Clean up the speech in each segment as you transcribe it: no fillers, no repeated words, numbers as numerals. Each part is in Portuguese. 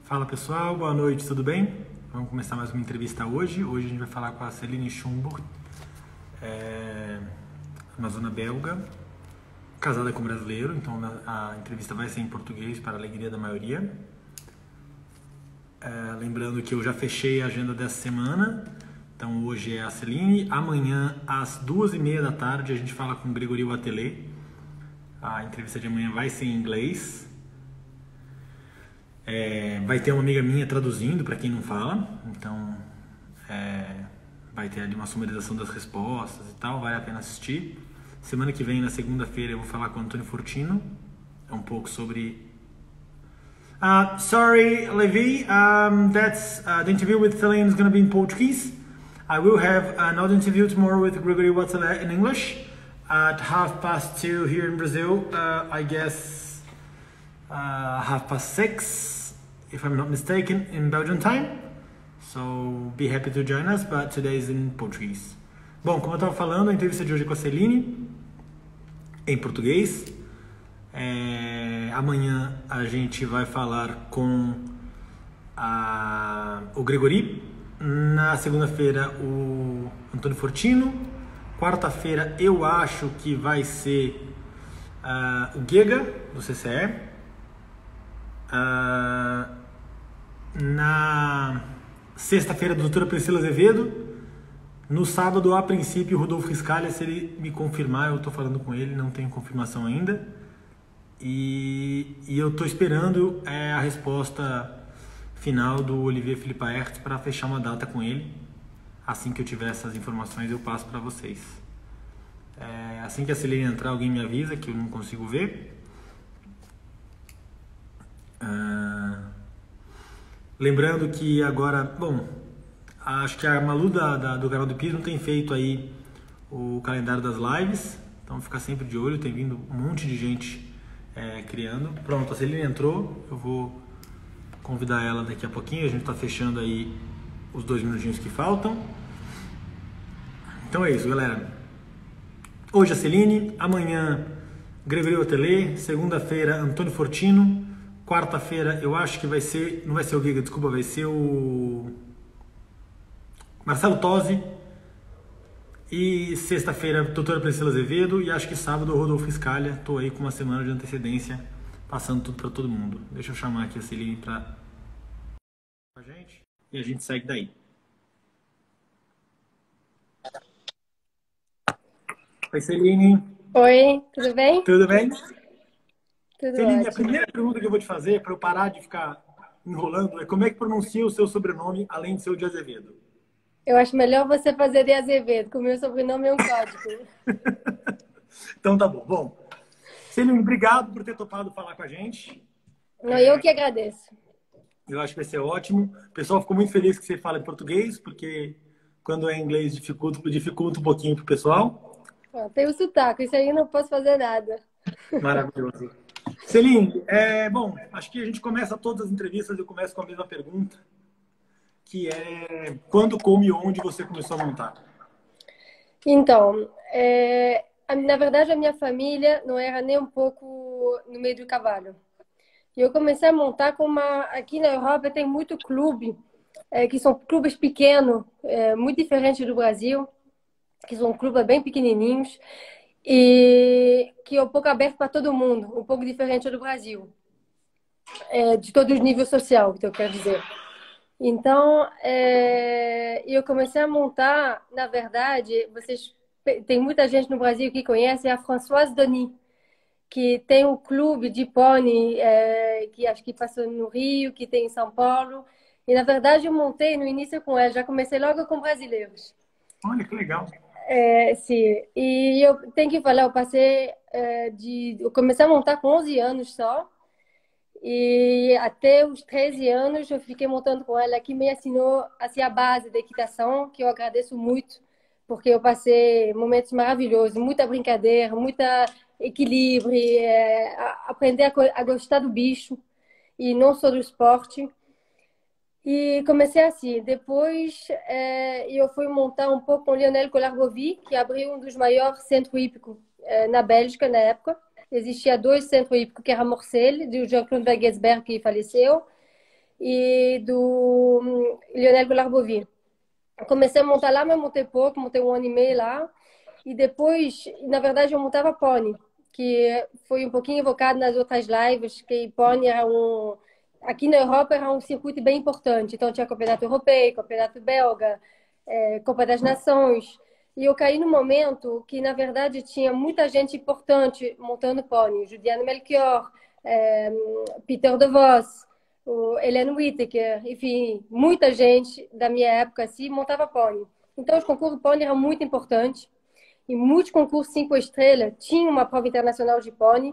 Fala pessoal, boa noite, tudo bem? Vamos começar mais uma entrevista hoje. Hoje a gente vai falar com a Celine Schumburg, amazona belga, casada com um brasileiro, então a entrevista vai ser em português para a alegria da maioria. Lembrando que eu já fechei a agenda dessa semana, então hoje é a Celine, amanhã às 2h30 da tarde a gente fala com o Gregory Watelet. A entrevista de amanhã vai ser em inglês. Vai ter uma amiga minha traduzindo para quem não fala, então vai ter ali uma sumarização das respostas e tal, vale a pena assistir. Semana que vem, na segunda-feira, eu vou falar com o Antônio Fortino, um pouco sobre... sorry, Levi, that's the interview with Celine is going to be in Portuguese. I will have another interview tomorrow with Gregory Watelet in English at 2:30 here in Brazil, I guess 6:30. If I'm not mistaken, in Belgian time. So be happy to join us, but today is in Portuguese. Bom, como eu estava falando, a entrevista de hoje é com a Celine, em português. Amanhã a gente vai falar com o Gregory. Na segunda-feira, o Antônio Fortino. Quarta-feira, eu acho que vai ser o Giga, do CCE. Na sexta-feira, a doutora Priscila Azevedo. No sábado, a princípio, o Rodolfo Riscalha, se ele me confirmar, eu estou falando com ele, não tenho confirmação ainda. E eu estou esperando a resposta final do Olivier Philippe Aert para fechar uma data com ele. Assim que eu tiver essas informações, eu passo para vocês. Assim que a Celine entrar, alguém me avisa que eu não consigo ver. Lembrando que agora, bom, acho que a Malu do canal do Pires não tem feito aí o calendário das lives, então fica sempre de olho, tem vindo um monte de gente criando. Pronto, a Celine entrou, eu vou convidar ela daqui a pouquinho, a gente está fechando aí os 2 minutinhos que faltam. Então é isso, galera. Hoje a Celine, amanhã Gregory Watelet, segunda-feira Antônio Fortino. Quarta-feira, eu acho que vai ser... Não vai ser o Giga, desculpa, vai ser o... Marcelo Tosi. E sexta-feira, doutora Priscila Azevedo. E acho que sábado, o Rodolfo Scalha. Estou aí com uma semana de antecedência, passando tudo para todo mundo. Deixa eu chamar aqui a Celine para a gente. E a gente segue daí. Oi, Celine. Oi, tudo bem? Tudo bem? Tudo Celine, a ótimo. primeira pergunta que eu vou te fazer, para eu parar de ficar enrolando, é como é que pronuncia o seu sobrenome, além de ser o de Azevedo? Eu acho melhor você fazer de Azevedo, que o meu sobrenome é um código. Então tá bom. Bom, Celine, obrigado por ter topado falar com a gente. Não, eu que agradeço. Eu acho que vai ser ótimo. O pessoal ficou muito feliz que você fala em português, porque quando é em inglês dificulta um pouquinho pro pessoal. Ó, tem o sotaque, isso aí eu não posso fazer nada. Maravilhoso. Celine, bom, acho que a gente começa todas as entrevistas, eu começo com a mesma pergunta, que é quando, como e onde você começou a montar? Então, na verdade, a minha família não era nem um pouco no meio do cavalo. E eu comecei a montar com aqui na Europa tem muito clube, que são clubes pequenos, muito diferentes do Brasil, que são clubes bem pequenininhos e que é um pouco aberto para todo mundo, um pouco diferente do Brasil, de todos os níveis sociais, que eu quero dizer. Então, eu comecei a montar, na verdade, tem muita gente no Brasil que conhece a Françoise Denis, que tem um clube de pônei, que acho que passou no Rio, que tem em São Paulo. E, na verdade, eu montei no início com ela, já comecei logo com brasileiros. Olha, que legal. Sim. E eu tenho que falar, eu comecei a montar com 11 anos só. E até os 13 anos eu fiquei montando com ela, que me ensinou assim, a base da equitação, que eu agradeço muito, porque eu passei momentos maravilhosos, muita brincadeira, muita equilíbrio, aprender a gostar do bicho e não só do esporte. E comecei assim. Depois eu fui montar um pouco com Lionel Colarbovie, que abriu um dos maiores centros hípicos na Bélgica na época. existia dois centros hípicos, que era Morcel, do Jean-Claude Wegesberg, que faleceu, e do Lionel Goulart-Bovy. Comecei a montar lá, mas montei pouco, montei 1 ano e meio lá. E depois, na verdade, eu montava pônei, que foi um pouquinho evocado nas outras lives, que pônei era um... Aqui na Europa era um circuito bem importante. Então tinha campeonato europeu, campeonato belga, Copa das Nações. E eu caí no momento que, na verdade, tinha muita gente importante montando pônei. Juliano Melchior, Peter de Vos, o Helene Whittaker, enfim, muita gente da minha época assim montava pônei. Então, os concursos pônei eram muito importantes. E muitos concursos 5 estrelas tinham uma prova internacional de pônei.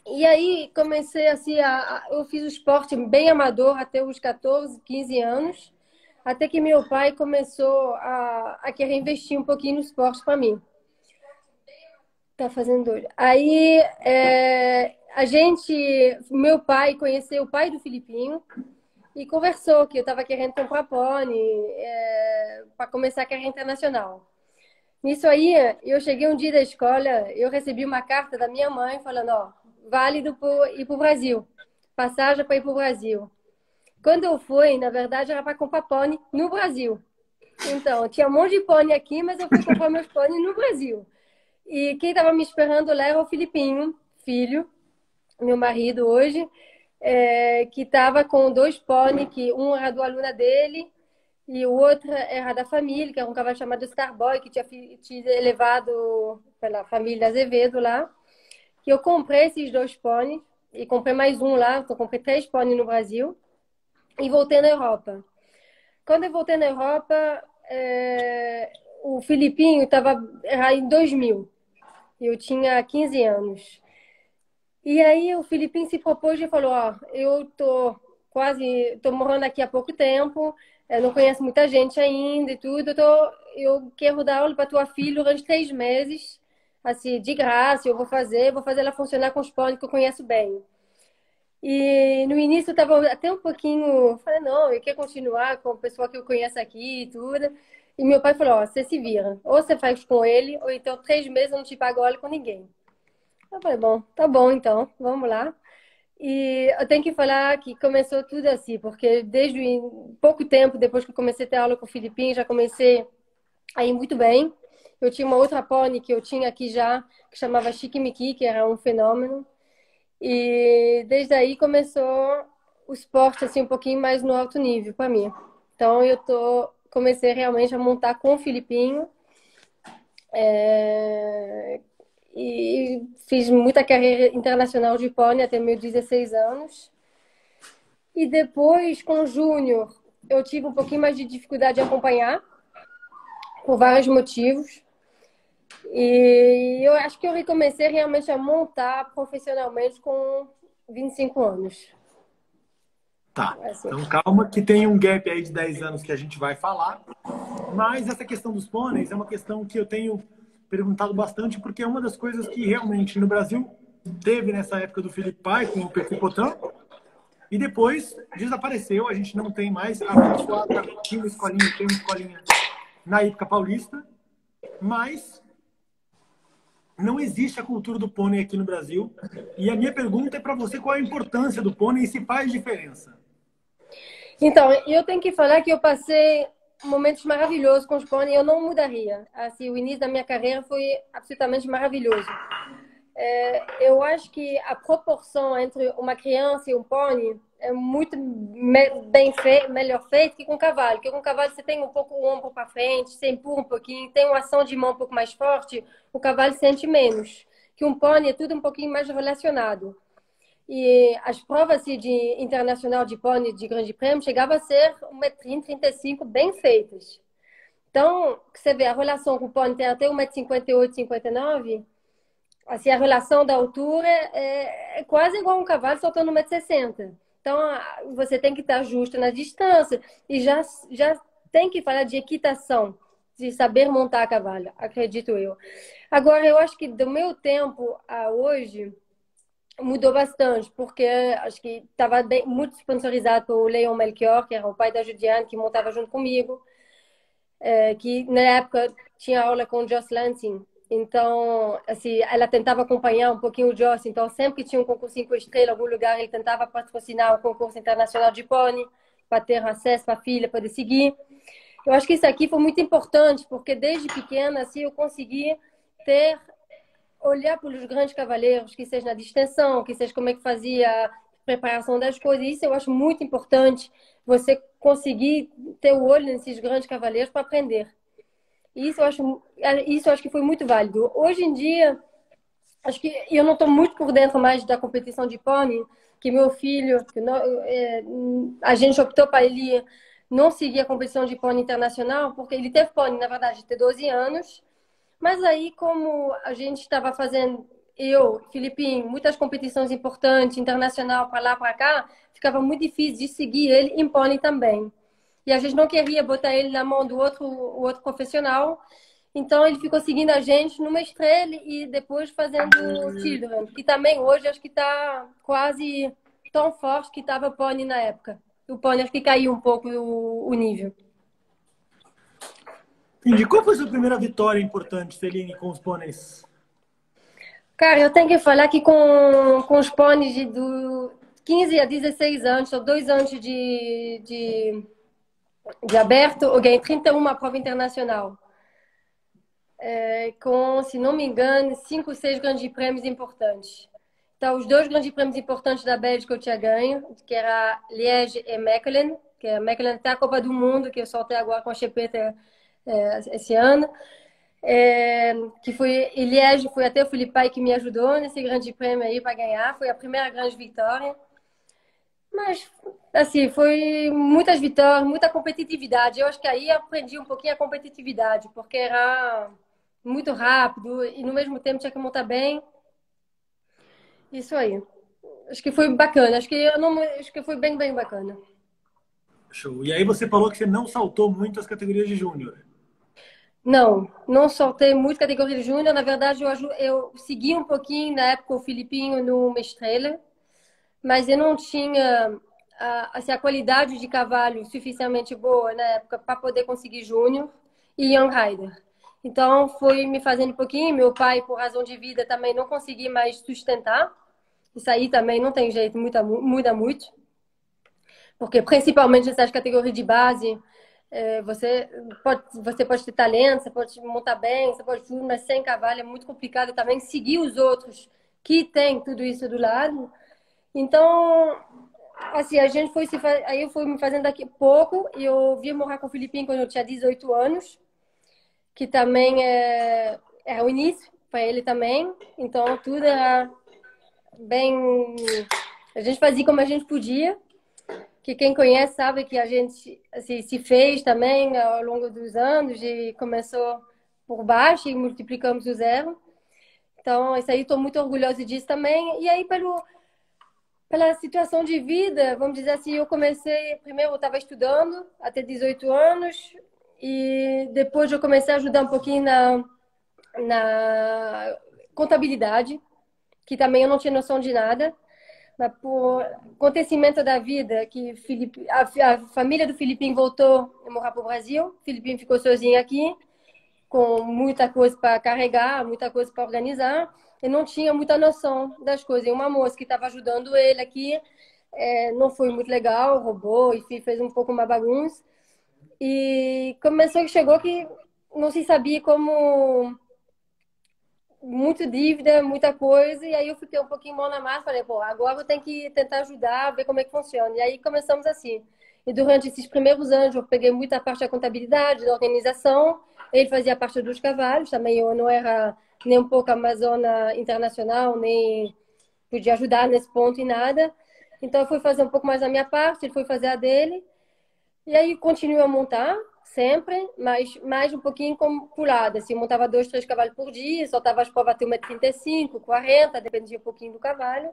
E aí comecei assim, eu fiz o esporte bem amador até os 14, 15 anos, até que meu pai começou a querer investir um pouquinho no esporte para mim. Tá fazendo doido. Aí meu pai conheceu o pai do Filipinho e conversou que eu estava querendo comprar pônei para começar a carreira internacional. Nisso aí, eu cheguei um dia da escola, eu recebi uma carta da minha mãe falando, ó, válido ir para o Brasil, passagem para ir para o Brasil. Quando eu fui, na verdade, era para comprar pônei no Brasil. Então, tinha um monte de pônei aqui, mas eu fui comprar meus pôneis no Brasil. E quem estava me esperando lá era o Filipinho, filho, meu marido hoje, que estava com 2 pôneis, que um era do aluna dele, e o outro era da família, que era um cavalo chamado Starboy, que tinha levado pela família Azevedo lá. Que eu comprei esses 2 pôneis, e comprei mais um lá, então comprei 3 pôneis no Brasil, e voltei na Europa. Quando eu voltei na Europa, o Filipinho era em 2000, e eu tinha 15 anos. E aí o Filipinho se propôs e falou, ó, eu tô morando aqui há pouco tempo, não conheço muita gente ainda e tudo, eu quero dar aula para tua filha durante 3 meses, assim, de graça, vou fazer ela funcionar com os pôneis que eu conheço bem. E no início eu estava até um pouquinho, falei, não, eu quero continuar com o pessoal que eu conheço aqui e tudo. E meu pai falou, ó, você se vira, ou você faz com ele, ou então 3 meses eu não te pago aula com ninguém. Eu falei, bom, tá bom então, vamos lá. E eu tenho que falar que começou tudo assim, porque desde pouco tempo depois que eu comecei a ter aula com o Filipinho, já comecei a ir muito bem. Eu tinha uma outra pônei que eu tinha aqui já, que chamava Chique Miki, que era um fenômeno. E desde aí começou o esporte assim um pouquinho mais no alto nível para mim. Então comecei realmente a montar com o Filipinho. E fiz muita carreira internacional de pônei até meus 16 anos. E depois, com o Júnior, eu tive um pouquinho mais de dificuldade de acompanhar, por vários motivos. E eu acho que eu recomecei realmente a montar profissionalmente com 25 anos. Tá. Assim. Então calma que tem um gap aí de 10 anos que a gente vai falar. Mas essa questão dos pôneis é uma questão que eu tenho perguntado bastante, porque é uma das coisas que realmente no Brasil teve nessa época do Felipe Pai com o Petit Potin, e depois desapareceu, a gente não tem mais. A François tinha uma escolinha, tem uma escolinha na Hípica Paulista, mas não existe a cultura do pônei aqui no Brasil. E a minha pergunta é para você, qual a importância do pônei e se faz diferença? Então, eu tenho que falar que eu passei momentos maravilhosos com os pôneis, eu não mudaria. Assim, o início da minha carreira foi absolutamente maravilhoso. Eu acho que a proporção entre uma criança e um pônei é muito melhor feita que com cavalo. Porque com cavalo você tem um pouco o ombro para frente, você empurra um pouquinho, tem uma ação de mão um pouco mais forte, o cavalo sente menos. Que um pônei é tudo um pouquinho mais relacionado. E as provas assim, de internacional de pônei de grande prêmio chegavam a ser 1,30 m, 35 bem feitas. Então, você vê, a relação com o pônei tem até 1,58 m, 59. Assim, a relação da altura é quase igual a um cavalo soltando 1,60 m. Então, você tem que estar justo na distância e já tem que falar de equitação, de saber montar a cavalo, acredito eu. Agora, eu acho que do meu tempo a hoje mudou bastante, porque acho que estava muito sponsorizado pelo Leon Melchior, que era o pai da Juliane, que montava junto comigo, que na época tinha aula com o Joss Lansing. Então, assim, ela tentava acompanhar um pouquinho o Joss. Então, sempre que tinha um concurso 5 estrelas em algum lugar, ele tentava patrocinar o concurso internacional de pônei para ter acesso à filha, poder seguir. Eu acho que isso aqui foi muito importante, porque desde pequena, assim, eu consegui ter, olhar para os grandes cavaleiros, que seja na distensão, que seja como é que fazia a preparação das coisas. Isso eu acho muito importante, você conseguir ter o olho nesses grandes cavaleiros para aprender. Isso eu acho que foi muito válido. Hoje em dia, acho que eu não estou muito por dentro mais da competição de pônei, que meu filho, a gente optou para ele não seguir a competição de pônei internacional, porque ele teve pônei, na verdade, de 12 anos, mas aí como a gente estava fazendo, eu, Filipinho, muitas competições importantes, internacional, para lá, para cá, ficava muito difícil de seguir ele em pônei também. E a gente não queria botar ele na mão do o outro profissional. Então ele ficou seguindo a gente numa estrela e depois fazendo Children, que também hoje acho que está quase tão forte que estava o Pony na época. O Pony acho que caiu um pouco o nível. Entendi. Qual foi a sua primeira vitória importante, Celine, com os pôneis? Cara, eu tenho que falar que com os pôneis do 15 a 16 anos, são 2 anos de aberto, eu ganhei 31 prova internacional. Com, se não me engano, 5, 6 grandes prêmios importantes. Então, os 2 grandes prêmios importantes da Bélgica eu tinha ganho, que era Liège e Mechelen, que a Mechelen até a Copa do Mundo, que eu soltei agora com a Chepeta esse ano. Que foi, e Liège foi até o Filipe que me ajudou nesse grande prêmio aí para ganhar. Foi a primeira grande vitória. Mas, assim, foi muitas vitórias, muita competitividade. Eu acho que aí eu aprendi um pouquinho a competitividade, porque era muito rápido e no mesmo tempo tinha que montar bem. Isso aí. Acho que foi bacana. Acho que eu não, acho que foi bem, bem bacana. Show. E aí você falou que você não saltou muito as categorias de júnior. Não, não soltei muito categoria de júnior. Na verdade, eu segui um pouquinho na época o Filipinho no Estrela, mas eu não tinha assim, a qualidade de cavalo suficientemente boa na época para poder conseguir júnior e Young Rider. Então, foi me fazendo um pouquinho. Meu pai, por razão de vida, também não consegui mais sustentar. Isso aí também não tem jeito, muda muito. Porque, principalmente nessas categorias de base, você pode ter talento, você pode montar bem, você pode tudo, mas sem cavalo é muito complicado também seguir os outros que têm tudo isso do lado. Então, assim, a gente foi aí eu fui me fazendo daqui a pouco e eu vim morar com o Filipinho quando eu tinha 18 anos, que também é o início para ele também. Então, tudo era bem. A gente fazia como a gente podia, que quem conhece sabe que a gente assim, se fez também ao longo dos anos e começou por baixo e multiplicamos o zero. Então, isso aí estou muito orgulhosa disso também. E aí, pela situação de vida, vamos dizer assim, eu comecei, primeiro eu estava estudando até 18 anos e depois eu comecei a ajudar um pouquinho na contabilidade, que também eu não tinha noção de nada. Mas por acontecimento da vida, que a família do Filipinho voltou a morar para o Brasil, o Filipinho ficou sozinho aqui, com muita coisa para carregar, muita coisa para organizar, e não tinha muita noção das coisas. E uma moça que estava ajudando ele aqui não foi muito legal, roubou, enfim, fez um pouco uma bagunça. E chegou que não se sabia como muito dívida, muita coisa, e aí eu fiquei um pouquinho mão na massa, falei, pô, agora eu tenho que tentar ajudar, ver como é que funciona. E aí começamos assim. E durante esses primeiros anos eu peguei muita parte da contabilidade, da organização, ele fazia parte dos cavalos, também eu não era nem um pouco amazona internacional, nem podia ajudar nesse ponto em nada. Então eu fui fazer um pouco mais da minha parte, ele foi fazer a dele, e aí continuei a montar, sempre, mas mais um pouquinho como pulada. Assim, eu montava 2, 3 cavalos por dia, soltava as provas até 1,35 m, 40, dependia um pouquinho do cavalo.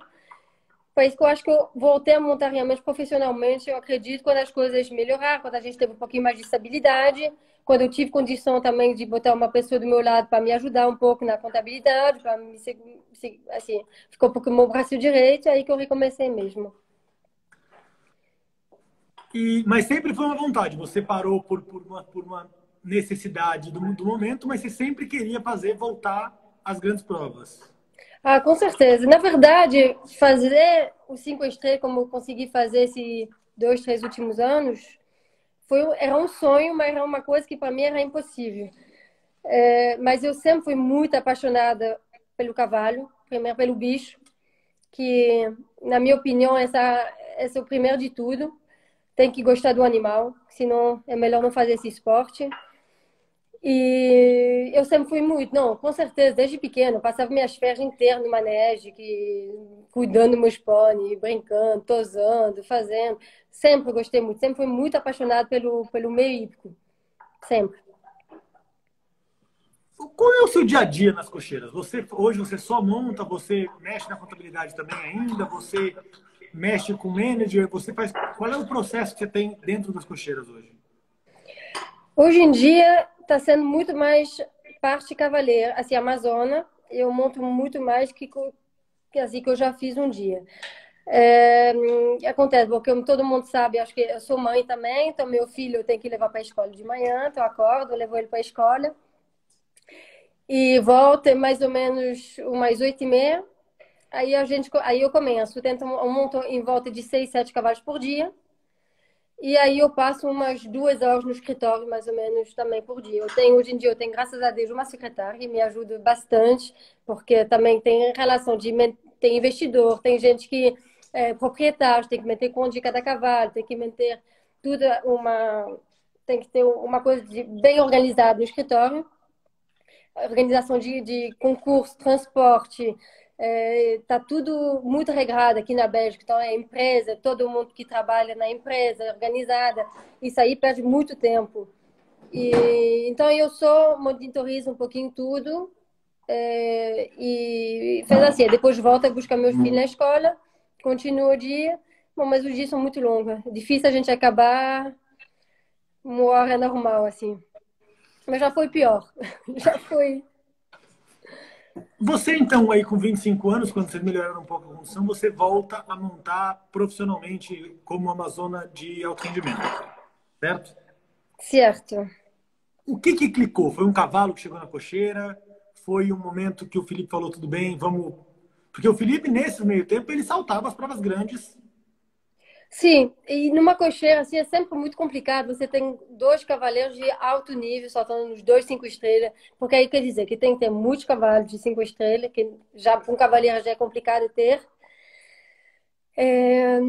Foi isso que eu acho que eu voltei a montar realmente profissionalmente, eu acredito, quando as coisas melhoraram, quando a gente teve um pouquinho mais de estabilidade, quando eu tive condição também de botar uma pessoa do meu lado para me ajudar um pouco na contabilidade, para me assim, ficou um pouco no meu braço direito, aí que eu recomecei mesmo. Mas sempre foi uma vontade. Você parou por uma necessidade do momento, mas você sempre queria voltar às grandes provas. Ah, com certeza. Na verdade, fazer o 5 estrelas, como eu consegui fazer esses 2, 3 últimos anos, era um sonho, mas era uma coisa que para mim era impossível. Mas eu sempre fui muito apaixonada pelo cavalo, primeiro pelo bicho, que, na minha opinião, esse é o primeiro de tudo. Tem que gostar do animal, senão é melhor não fazer esse esporte. E eu sempre fui muito, não, com certeza, desde pequeno, passava minhas férias inteiras no manege, cuidando dos meus pôneis, brincando, tosando, fazendo. Sempre gostei muito, sempre fui muito apaixonada pelo meio hípico, sempre. Qual é o seu dia a dia nas cocheiras? Hoje você só monta, você mexe na contabilidade também ainda, você mexe com manager, qual é o processo que você tem dentro das cocheiras hoje? Hoje em dia está sendo muito mais parte cavaleira, assim, Amazona. Eu monto muito mais que assim que eu já fiz um dia. Acontece, porque todo mundo sabe, acho que eu sou mãe também, então meu filho eu tenho que levar para a escola de manhã, então eu acordo, eu levo ele para a escola e volto mais ou menos umas 8h30. Aí eu começo, eu monto em volta de 6, 7 cavalos por dia. E aí eu passo umas 2 horas no escritório, mais ou menos, também por dia. Hoje em dia, eu tenho, graças a Deus, uma secretária que me ajuda bastante, porque também tem relação tem investidor, tem gente que é proprietário, tem que meter conta de cada cavalo, tem que manter tudo tem que ter uma coisa bem organizada no escritório. Organização de concurso, transporte, tá tudo muito regrado aqui na Bélgica. Então, é empresa, todo mundo que trabalha na empresa, organizada. Isso aí perde muito tempo. Então, eu só monitorizo um pouquinho tudo e faz assim. Depois volta buscar meus filhos na escola, continua o dia. Bom, mas os dias são muito longos. É difícil a gente acabar uma hora normal, assim. Mas já foi pior. Já foi. Você, então, aí com 25 anos, quando você melhorar um pouco a condição, você volta a montar profissionalmente como Amazona de alto rendimento, certo? Certo. O que clicou? Foi um cavalo que chegou na cocheira? Foi um momento que o Felipe falou, tudo bem, vamos... Porque o Felipe, nesse meio tempo, ele saltava as provas grandes. Sim, e numa cocheira assim é sempre muito complicado. Você tem 2 cavaleiros de alto nível saltando nos 2 5 estrelas, porque aí quer dizer que tem que ter muitos cavalos de 5 estrelas, que já para um cavaleiro já é complicado ter. É,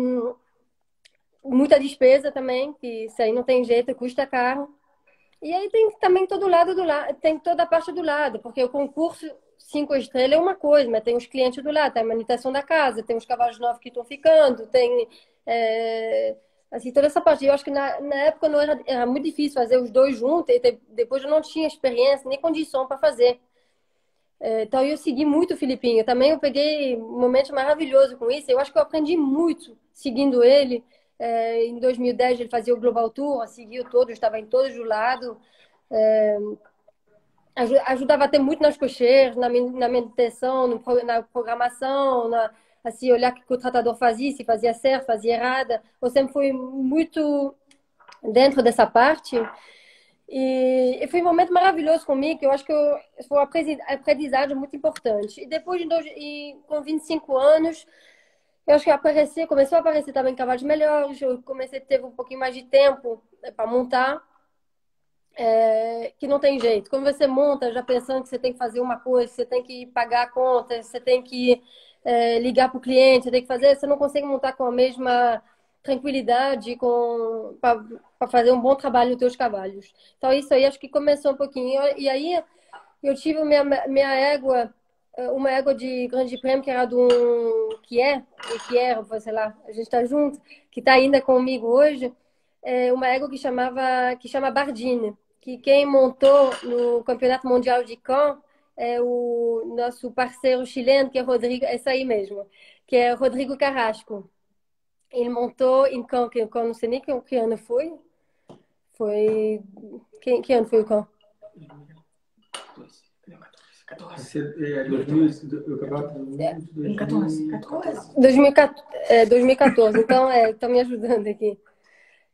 muita despesa também, que isso aí não tem jeito, custa caro. E aí tem também todo lado tem toda a parte do lado, porque o concurso 5 estrelas é uma coisa, mas tem os clientes do lado, tem a manutenção da casa, tem os cavalos novos que estão ficando, tem assim, toda essa parte. Eu acho que na época não era muito difícil fazer os dois juntos, e depois eu não tinha experiência nem condição para fazer. Então eu segui muito o Filipinho. Também eu peguei momentos maravilhosos com isso. Eu acho que eu aprendi muito seguindo ele. Em 2010 ele fazia o Global Tour, seguiu todos, estava em todos os lados. Ajudava até muito nas cocheiras, na manutenção, na programação, assim, olhar o que o tratador fazia, se fazia certo, fazia errada. Eu sempre fui muito dentro dessa parte. E foi um momento maravilhoso comigo, que eu acho que foi um aprendizagem muito importante. E depois, com 25 anos, eu acho que começou a aparecer também cavalos melhores, eu comecei a ter um pouquinho mais de tempo para montar, que não tem jeito. Quando você monta, já pensando que você tem que fazer uma coisa, você tem que pagar a conta, você tem que ligar para o cliente, você tem que fazer, você não consegue montar com a mesma tranquilidade para fazer um bom trabalho nos teus cavalos. Então, isso aí acho que começou um pouquinho. E aí, eu tive minha égua, uma égua de grande prêmio, que era sei lá, a gente está junto, que está ainda comigo hoje, uma égua que chama Bardine, que quem montou no Campeonato Mundial de Caen é o nosso parceiro chileno, que é Rodrigo, é isso aí mesmo, que é Rodrigo Carrasco. Ele montou em Caen, que eu não sei nem que ano foi. Foi... Que ano foi o Caen? 2014. Então, estão me ajudando aqui.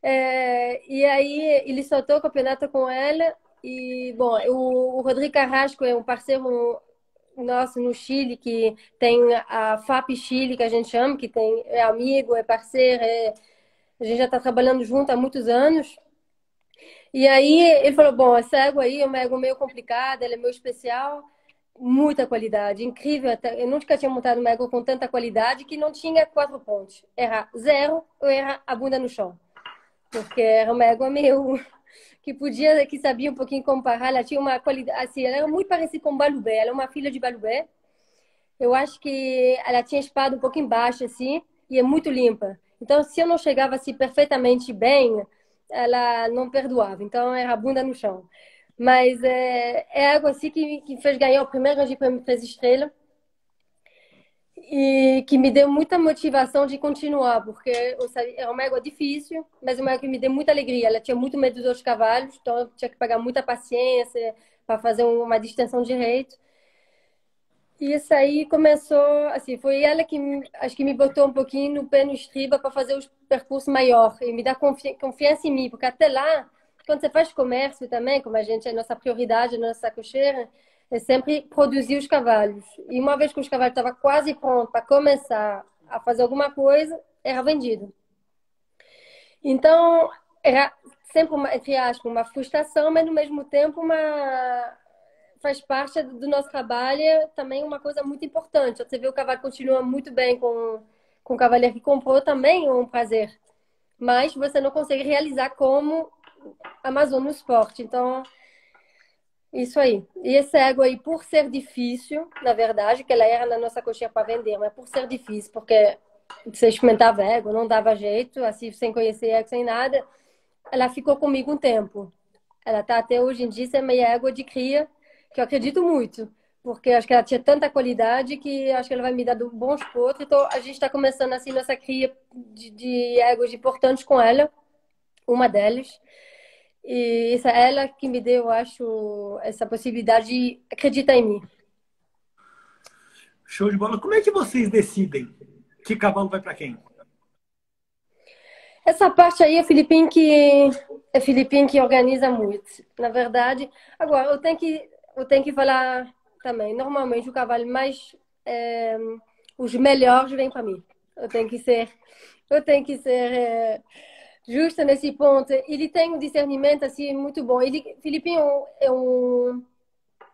E aí, ele soltou o campeonato com ela E, bom, o Rodrigo Carrasco é um parceiro nosso no Chile, que tem a FAP Chile, que a gente chama, que é amigo, é parceiro, a gente já está trabalhando junto há muitos anos. E aí ele falou, bom, essa égua aí é uma égua meio complicada, ela é meio especial, muita qualidade, incrível. Eu nunca tinha montado uma égua com tanta qualidade que não tinha 4 pontos. Era zero ou era a bunda no chão. Porque era uma égua meio que sabia um pouquinho comparar. Ela tinha uma qualidade, assim, ela era muito parecida com Balubé. Ela é uma filha de Balubé. Eu acho que ela tinha espada um pouco embaixo, assim, e é muito limpa. Então, se eu não chegava assim perfeitamente bem, ela não perdoava. Então, era a bunda no chão. Mas é algo assim que fez ganhar o primeiro Grande Prêmio 3 estrelas e que me deu muita motivação de continuar, porque eu sabia, é uma égua difícil, mas uma égua que me deu muita alegria. Ela tinha muito medo dos outros cavalos, então eu tinha que pagar muita paciência para fazer uma distensão direito. E isso aí começou, assim, foi ela que acho que me botou um pouquinho no pé no estriba para fazer o percurso maior e me dar confiança em mim, porque até lá, quando você faz comércio também, como a gente, a nossa prioridade, a nossa cocheira, é sempre produzir os cavalos. E uma vez que os cavalos estavam quase prontos para começar a fazer alguma coisa, era vendido. Então, era sempre, entre aspas, uma frustração, mas no mesmo tempo faz parte do nosso trabalho, também uma coisa muito importante. Você vê o cavalo continua muito bem com o cavaleiro que comprou, também é um prazer. Mas você não consegue realizar como Amazon no esporte. Então, isso aí. E esse ego aí, por ser difícil, na verdade, que ela era na nossa coxinha para vender, mas por ser difícil, porque você experimentava ego, não dava jeito, assim, sem conhecer ego, sem nada, ela ficou comigo um tempo. Ela está até hoje em dia, é meia égua de cria, que eu acredito muito, porque acho que ela tinha tanta qualidade que acho que ela vai me dar bons potros. Então, a gente está começando assim nossa cria de éguas importantes com ela, uma delas. E essa é ela que me deu, eu acho, essa possibilidade de acreditar em mim. Show de bola. Como é que vocês decidem que cavalo vai para quem? Essa parte aí é Filipinho que organiza muito, na verdade. Agora, eu tenho que falar também. Normalmente, o cavalo mais os melhores vêm para mim. Eu tenho que ser justa nesse ponto. Ele tem um discernimento assim muito bom. Filipinho é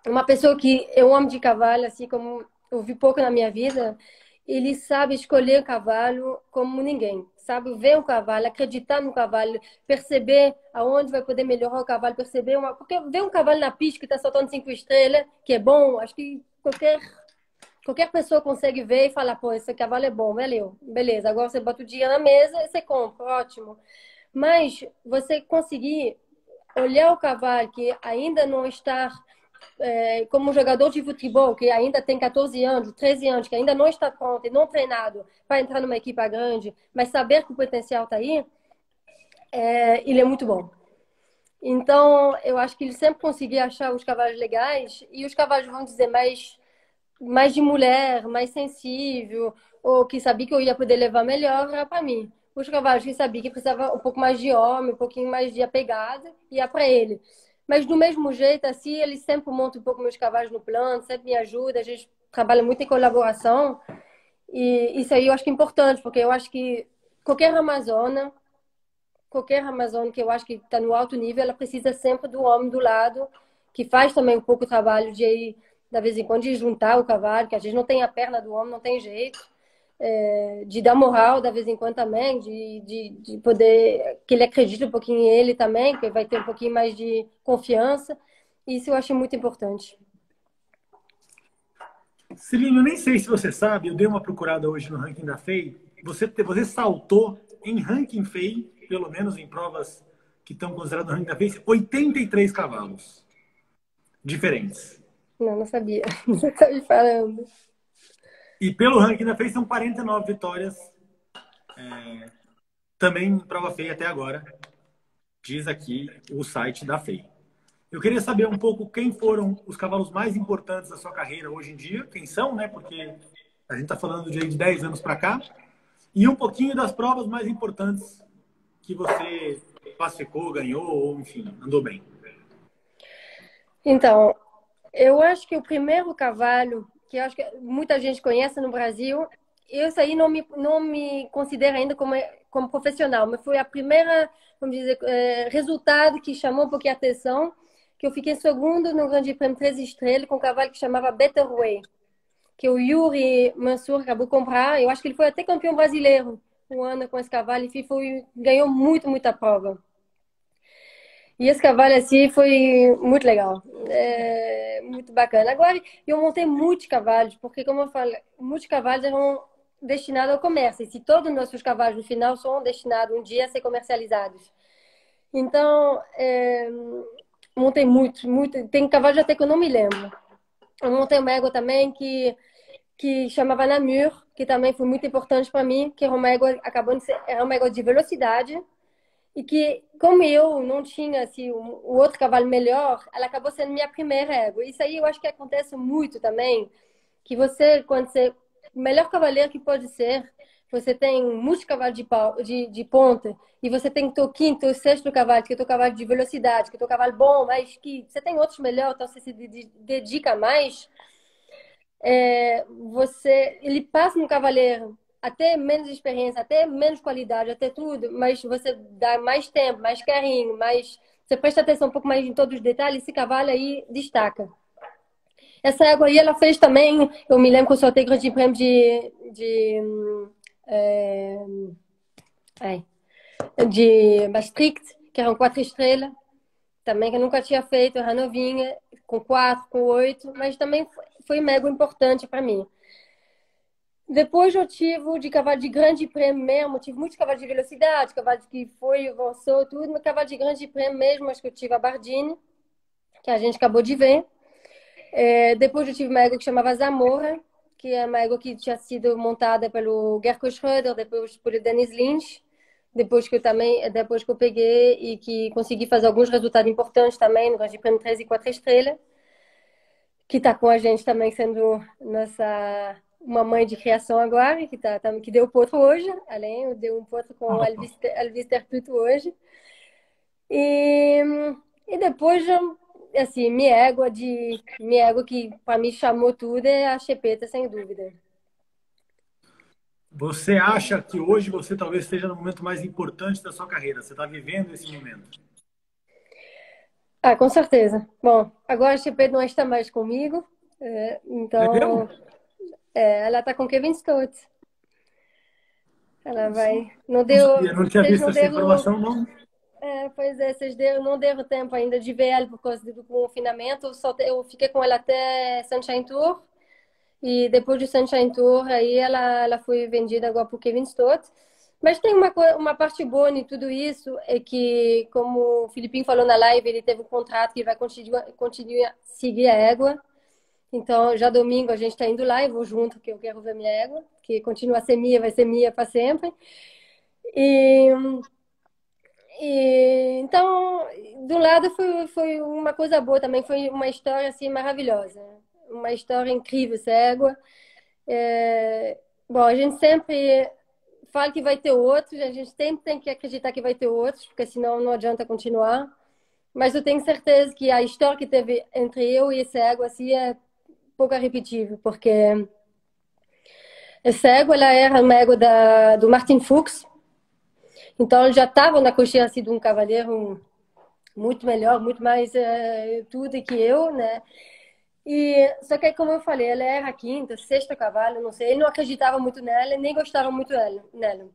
uma pessoa que é um homem de cavalo, assim como eu vi pouco na minha vida. Ele sabe escolher o cavalo como ninguém. Sabe ver o cavalo, acreditar no cavalo, perceber aonde vai poder melhorar o cavalo, perceber porque ver um cavalo na pista que está soltando 5 estrelas, que é bom, acho que qualquer pessoa consegue ver e falar, pô, esse cavalo é bom, valeu. Beleza, agora você bota o dinheiro na mesa e você compra, ótimo. Mas você conseguir olhar o cavalo que ainda não está como um jogador de futebol que ainda tem 14 anos, 13 anos, que ainda não está pronto e não treinado para entrar numa equipe grande, mas saber que o potencial está aí, ele é muito bom. Então, eu acho que ele sempre conseguia achar os cavalos legais e os cavalos, vão dizer, mais de mulher, mais sensível, ou que sabia que eu ia poder levar melhor, era para mim. Os cavalos que sabia que precisava um pouco mais de homem, um pouquinho mais de apegada, ia para ele. Mas do mesmo jeito, assim, ele sempre monta um pouco meus cavalos no plano, sempre me ajuda, a gente trabalha muito em colaboração. E isso aí eu acho que é importante, porque eu acho que qualquer Amazona, qualquer Amazona que eu acho que está no alto nível, ela precisa sempre do homem do lado, que faz também um pouco o trabalho de, da vez em quando, de juntar o cavalo, que às vezes não tem a perna do homem, não tem jeito. De dar moral da vez em quando também, de poder que ele acredite um pouquinho em ele também, que ele vai ter um pouquinho mais de confiança. Isso eu acho muito importante. Celina, eu nem sei se você sabe, eu dei uma procurada hoje no ranking da FEI. Você saltou em ranking FEI, pelo menos em provas que estão consideradas no ranking da FEI, 83 cavalos diferentes. Não sabia. Você está me falando. E pelo ranking da FEI são 49 vitórias. Também em prova FEI até agora. Diz aqui o site da FEI. Eu queria saber um pouco quem foram os cavalos mais importantes da sua carreira hoje em dia. Quem são, né? Porque a gente está falando de 10 anos para cá. E um pouquinho das provas mais importantes que você classificou, ganhou, ou enfim, andou bem. Então, eu acho que o primeiro cavalo, que eu acho que muita gente conhece no Brasil, esse aí não me considero ainda como profissional, mas foi a primeira, vamos dizer, resultado que chamou um pouquinho a atenção, que eu fiquei em segundo no Grande Prêmio Três Estrelas com um cavalo que chamava Better Way, que o Yuri Mansur acabou de comprar. Eu acho que ele foi até campeão brasileiro um ano com esse cavalo e ganhou muito, muita prova. E esse cavalo assim foi muito legal, muito bacana. Agora, eu montei muitos cavalos, porque, como eu falei, muitos cavalos eram destinados ao comércio. E se todos os nossos cavalos no final são destinados um dia a ser comercializados. Então, montei muito, muito. Tem cavalos até que eu não me lembro. Eu montei uma égua também que chamava Namur, que também foi muito importante para mim, que era uma égua, acabou de ser, era uma égua de velocidade e que, como eu não tinha assim, o outro cavalo melhor, ela acabou sendo minha primeira égua. Isso aí eu acho que acontece muito também, que você, quando você... O melhor cavaleiro que pode ser, você tem muitos cavalos de ponta, e você tem o teu quinto, o sexto cavalo, que é o teu cavalo de velocidade, que é o teu cavalo bom, mas que você tem outros melhores, então você se dedica mais, ele passa no cavaleiro até menos experiência, até menos qualidade, até tudo, mas você dá mais tempo, mais carinho, mais você presta atenção um pouco mais em todos os detalhes, esse cavalo aí destaca. Essa égua aí, ela fez também, eu me lembro que eu soltei grande prêmio é, ai, de Maastricht, que eram 4 estrelas, também que eu nunca tinha feito, era novinha, com 4, com 8, mas também foi mega importante para mim. Depois eu tive de cavalo de grande prêmio mesmo, tive muitos cavalos de velocidade, cavalo que foi, avançou, tudo, mas cavalo de grande prêmio mesmo, acho que eu tive a Bardini, que a gente acabou de ver. Depois eu tive uma égua que chamava Zamora, que é uma égua que tinha sido montada pelo Gerko Schröder, depois por Dennis Lynch, depois que eu peguei e que consegui fazer alguns resultados importantes também no Grande Prêmio 3 e 4 estrelas, que está com a gente também sendo nossa uma mãe de criação agora, que deu potro hoje, além deu um potro com o Elvis Tertuto hoje. E, e depois, assim, minha égua que para mim chamou tudo é a Chepeta, sem dúvida. Você acha que hoje você talvez esteja no momento mais importante da sua carreira? Você está vivendo esse momento? Ah, com certeza. Bom, agora a Chepeta não está mais comigo, Perdeu? então ela está com Kevin Stott. Ela vai. Não Não deu. sabia, não tinha Vocês visto não essa deram. informação, não. Pois é, não deram tempo ainda de ver ela por causa do confinamento. Eu fiquei com ela até Sunshine Tour. E depois do Sunshine Tour, aí ela foi vendida agora por Kevin Stott. Mas tem uma parte boa em tudo isso, é que, como o Filipinho falou na live, ele teve um contrato que vai continuar a seguir a égua. Então, já domingo a gente está indo lá, eu vou junto, que eu quero ver minha égua, que continua a ser minha, vai ser minha para sempre. E então, de um lado foi uma coisa boa também, foi uma história assim maravilhosa, uma história incrível, essa égua. Bom, a gente sempre fala que vai ter outros, a gente sempre tem que acreditar que vai ter outros, porque senão não adianta continuar. Mas eu tenho certeza que a história que teve entre eu e essa égua assim é pouco repetível, porque essa égua ela era uma égua do Martin Fuchs, então ele já estava na cocheira assim, de um cavaleiro muito melhor, muito mais tudo que eu, né? E só que como eu falei, ela era a quinta, sexta cavalo, não sei, ele não acreditava muito nela, nem gostava muito nela.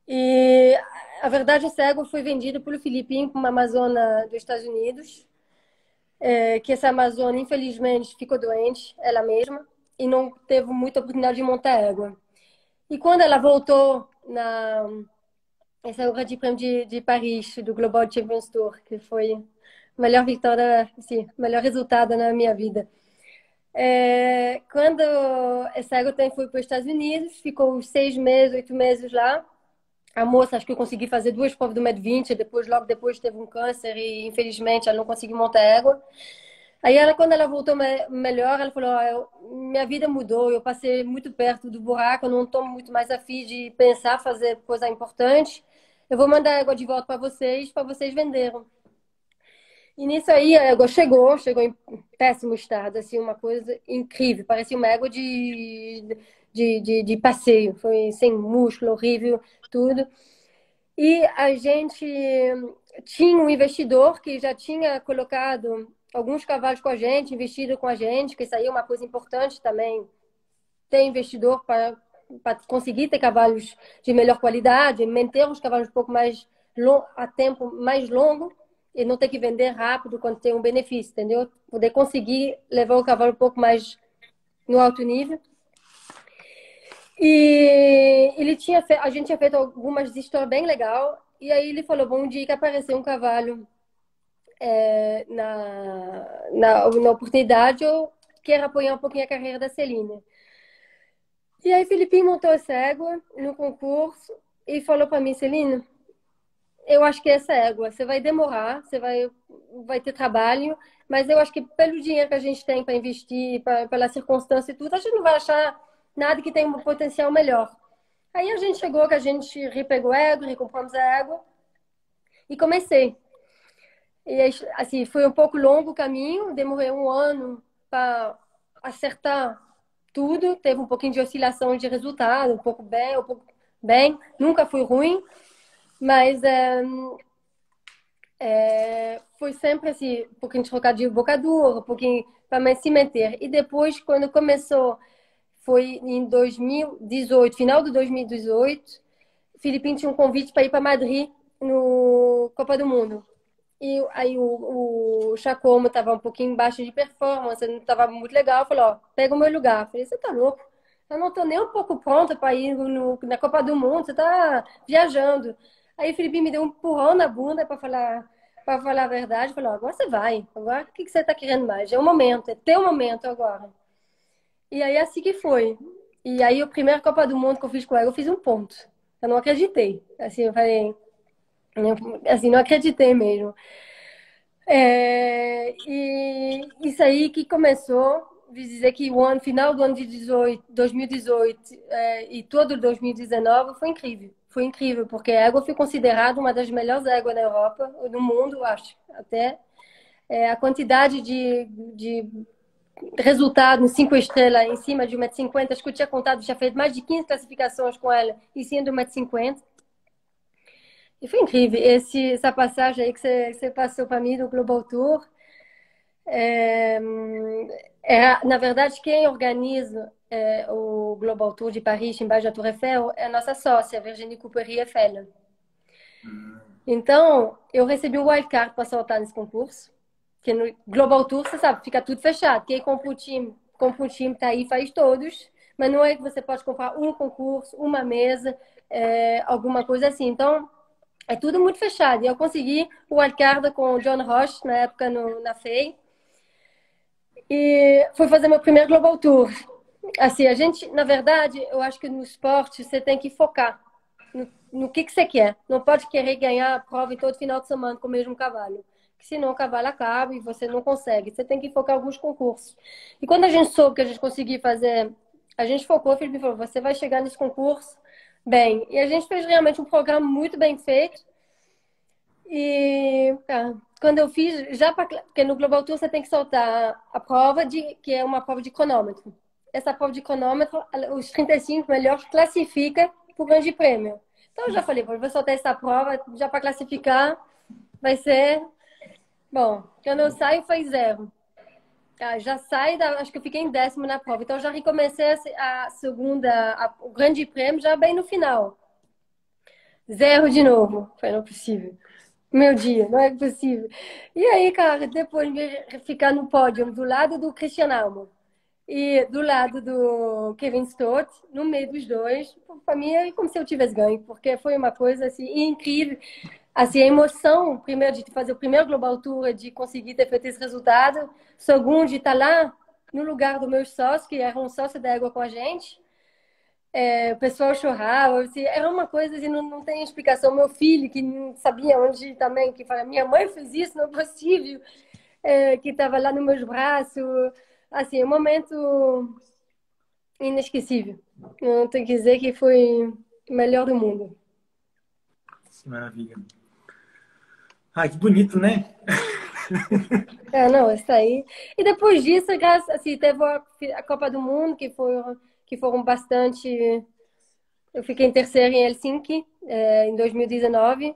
E a verdade, essa égua foi vendida pelo Filipinho para uma amazona dos Estados Unidos, que essa amazona, infelizmente, ficou doente, ela mesma, e não teve muita oportunidade de montar égua. E quando ela voltou esse é o Grande Prêmio de Paris, do Global Champions Tour, que foi a melhor vitória, assim, o melhor resultado na minha vida. Quando essa égua foi para os Estados Unidos, ficou uns 6 meses, 8 meses lá. A moça, acho que eu consegui fazer 2 provas do Med 20, logo depois teve um câncer e infelizmente ela não conseguiu montar égua. Aí ela, quando ela voltou melhor, ela falou, minha vida mudou, eu passei muito perto do buraco, eu não estou muito mais afim de pensar, fazer coisa importante. Eu vou mandar a égua de volta para vocês venderem. E nisso aí a égua chegou em péssimo estado, assim, uma coisa incrível. Parecia uma égua de passeio. Foi sem músculo, horrível, tudo. E a gente tinha um investidor que já tinha colocado alguns cavalos com a gente, investido com a gente, que isso aí é uma coisa importante também. Ter investidor para conseguir ter cavalos de melhor qualidade, manter os cavalos um pouco mais a tempo mais longo e não ter que vender rápido quando tem um benefício, entendeu? Poder conseguir levar o cavalo um pouco mais no alto nível. E a gente tinha feito algumas histórias bem legal. E aí ele falou, bom dia que apareceu um cavalo na oportunidade, eu quero apoiar um pouquinho a carreira da Celine. E aí Filipinho montou essa égua no concurso e falou para mim, Celine, eu acho que essa égua, você vai demorar, vai ter trabalho, mas eu acho que pelo dinheiro que a gente tem para investir, pela circunstância e tudo, a gente não vai achar nada que tenha um potencial melhor. Aí a gente chegou, que a gente repegou a égua, recompramos a égua e comecei. E assim, foi um pouco longo o caminho, demorei um ano para acertar tudo, teve um pouquinho de oscilação de resultado, um pouco bem, nunca foi ruim, mas foi sempre assim, um pouquinho de trocadilho bocadura, um pouquinho para se meter. E depois, quando começou, foi em 2018, final de 2018, Filipinho tinha um convite para ir para Madrid no Copa do Mundo. E aí o Chacomo estava um pouquinho embaixo de performance, não estava muito legal. Falou, ó, pega o meu lugar. Eu falei, você tá louco? Eu não tô nem um pouco pronta para ir na Copa do Mundo, você tá viajando. Aí o Felipe me deu um empurrão na bunda para falar a verdade. Falou, agora você vai. Agora o que você tá querendo mais? É o momento, é teu momento agora. E aí assim que foi. E aí a primeira Copa do Mundo que eu fiz com ela, eu fiz um ponto. Eu não acreditei. Assim, eu falei, assim, não acreditei mesmo. E isso aí que começou, dizer que o ano final do ano de 2018 e todo 2019 foi incrível. Foi incrível, porque a égua foi considerada uma das melhores éguas da Europa, ou do mundo, acho. Até a quantidade de resultado em 5 estrelas em cima de 1,50 m, acho que eu tinha contado, já fez mais de 15 classificações com ela, em cima de 1,50 m. E foi incrível. Essa passagem aí que você passou para mim do Global Tour. Na verdade, quem organiza o Global Tour de Paris, embaixo da Tour Eiffel, é a nossa sócia, Virginie Couperier-Feller. Então, eu recebi um wildcard para soltar nesse concurso. Porque no Global Tour, você sabe, fica tudo fechado. Quem compra o time tá aí, faz todos. Mas não é que você pode comprar um concurso, uma mesa, alguma coisa assim. Então, é tudo muito fechado. E eu consegui o wildcard com o John Roche, na época na FEI. E fui fazer meu primeiro Global Tour. Assim, a gente, na verdade, eu acho que no esporte você tem que focar no que você quer. Não pode querer ganhar a prova em todo final de semana com o mesmo cavalo. Porque senão o cavalo acaba e você não consegue. Você tem que focar em alguns concursos. E quando a gente soube que a gente conseguia fazer, a gente focou, o Felipe falou, você vai chegar nesse concurso bem. E a gente fez realmente um programa muito bem feito. E quando eu fiz, porque no Global Tour você tem que soltar a prova que é uma prova de cronômetro. Essa prova de cronômetro, os 35 melhores classifica para o grande prêmio. Então eu já falei, vou soltar essa prova já para classificar, vai ser bom. Quando eu saio foi 0. Já sai, acho que eu fiquei em 10º na prova. Então já recomecei a segunda, o grande prêmio já bem no final. 0 de novo. Foi não possível. Meu dia, não é possível. E aí, cara, depois de ficar no pódio do lado do Christian Almo e do lado do Kevin Stott, no meio dos dois, para mim é como se eu tivesse ganho, porque foi uma coisa assim incrível. Assim, a emoção, primeiro, de fazer o primeiro Global Tour, de conseguir ter feito esse resultado. Segundo, de estar lá no lugar do meu sócio, que era um sócio da égua com a gente. O pessoal chorava, assim, era uma coisa assim, não tem explicação. Meu filho, que não sabia onde ir também, que fala, minha mãe fez isso, não é possível, que estava lá nos meus braços. Assim, um momento inesquecível. Não tenho que dizer que foi o melhor do mundo. Que maravilha. Ah, que bonito, né? É, não, isso aí. E depois disso, graças, assim, teve a Copa do Mundo, que foram bastante. Eu fiquei em terceiro em Helsinki, em 2019.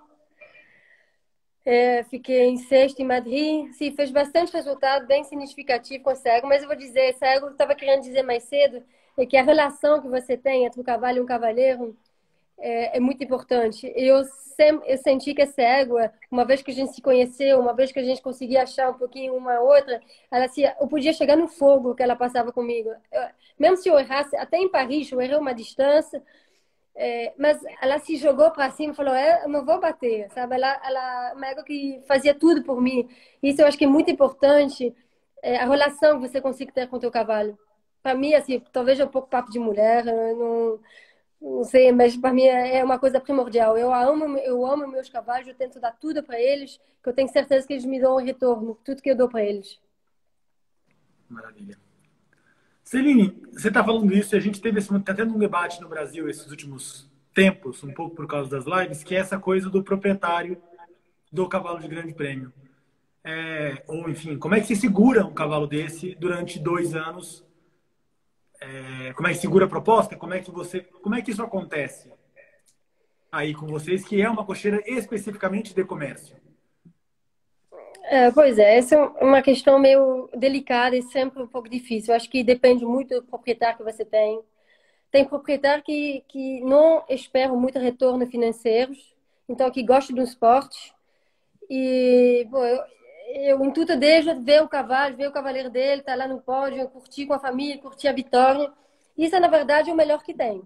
Fiquei em sexto em Madrid. Sim, fez bastante resultado, bem significativo com o cego. Mas eu vou dizer, cego, eu estava querendo dizer mais cedo, é que a relação que você tem entre o cavalo e um cavaleiro é muito importante. Eu senti que essa égua, uma vez que a gente se conheceu, uma vez que a gente conseguia achar um pouquinho uma outra, eu podia chegar no fogo que ela passava comigo. Mesmo se eu errasse, até em Paris, eu errei uma distância, mas ela se jogou para cima e falou: eu não vou bater, sabe? Ela é uma égua que fazia tudo por mim. Isso eu acho que é muito importante, a relação que você consiga ter com o teu cavalo. Para mim, assim, talvez é um pouco papo de mulher, eu não sei, mas para mim é uma coisa primordial. Eu amo meus cavalos, eu tento dar tudo para eles, que eu tenho certeza que eles me dão um retorno, tudo que eu dou para eles. Maravilha. Celine, você está falando isso e a gente teve tá tendo um debate no Brasil esses últimos tempos, um pouco por causa das lives, que é essa coisa do proprietário do cavalo de grande prêmio. Ou, enfim, como é que se segura um cavalo desse durante 2 anos? Como é que segura a proposta? Como é que isso acontece aí com vocês, que é uma cocheira especificamente de comércio? Pois é, essa é uma questão meio delicada e sempre um pouco difícil. Eu acho que depende muito do proprietário que você tem. Tem proprietário que não espera muito retorno financeiros, então que gosta do esporte. E, pô, o intuito dele é ver o cavalo, ver o cavaleiro dele, tá lá no pódio, curtir com a família, curtir a vitória. Isso é, na verdade, o melhor que tem.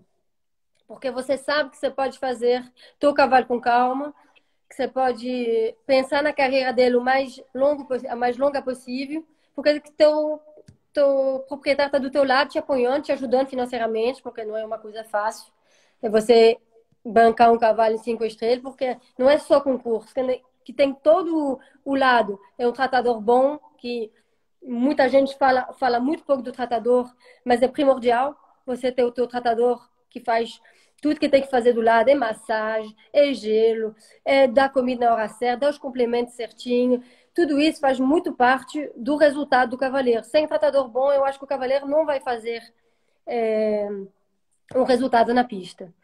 Porque você sabe que você pode fazer teu cavalo com calma, que você pode pensar na carreira dele a mais longa possível, porque teu proprietário está do teu lado, te apoiando, te ajudando financeiramente, porque não é uma coisa fácil. É você bancar um cavalo em 5 estrelas, porque não é só concurso, que tem todo o lado. É um tratador bom, que muita gente fala muito pouco do tratador, mas é primordial você ter o teu tratador que faz tudo que tem que fazer do lado, é massagem, é gelo, é dar comida na hora certa, dar os complementos certinho. Tudo isso faz muito parte do resultado do cavaleiro. Sem tratador bom, eu acho que o cavaleiro não vai fazer é, um resultado na pista.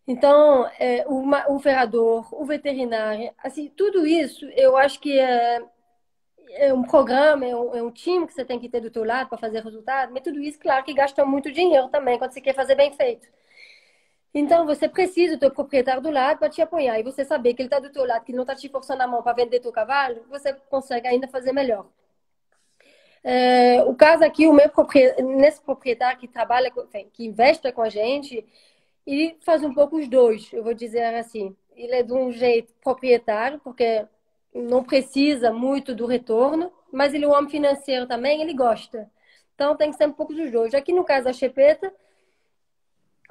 Então, o ferrador, o veterinário, assim, tudo isso eu acho que é um programa, é um time que você tem que ter do teu lado para fazer resultado, mas tudo isso, claro, que gasta muito dinheiro também quando você quer fazer bem feito. Então, você precisa do teu proprietário do lado para te apoiar. E você saber que ele está do teu lado, que ele não está te forçando a mão para vender teu cavalo, você consegue ainda fazer melhor. O caso aqui, nesse proprietário que trabalha, que investe com a gente, ele faz um pouco os dois, eu vou dizer assim. Ele é de um jeito proprietário, porque não precisa muito do retorno, mas ele é um homem financeiro também, ele gosta. Então tem que ser um pouco dos dois. Aqui no caso da Chepeta,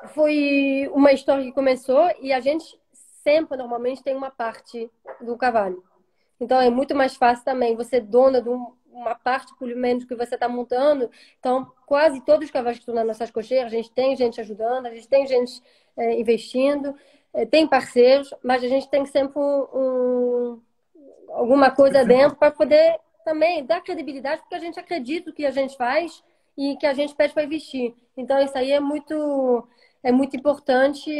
foi uma história que começou e a gente sempre, normalmente, tem uma parte do cavalo. Então é muito mais fácil também. Você é dona de uma parte, pelo menos, que você está montando. Então, quase todos os cavalos que estão nas nossas cocheiras, a gente tem gente ajudando, a gente tem gente investindo, tem parceiros, mas a gente tem sempre alguma coisa dentro para poder também dar credibilidade, porque a gente acredita no que a gente faz e que a gente pede para investir. Então, isso aí é muito importante.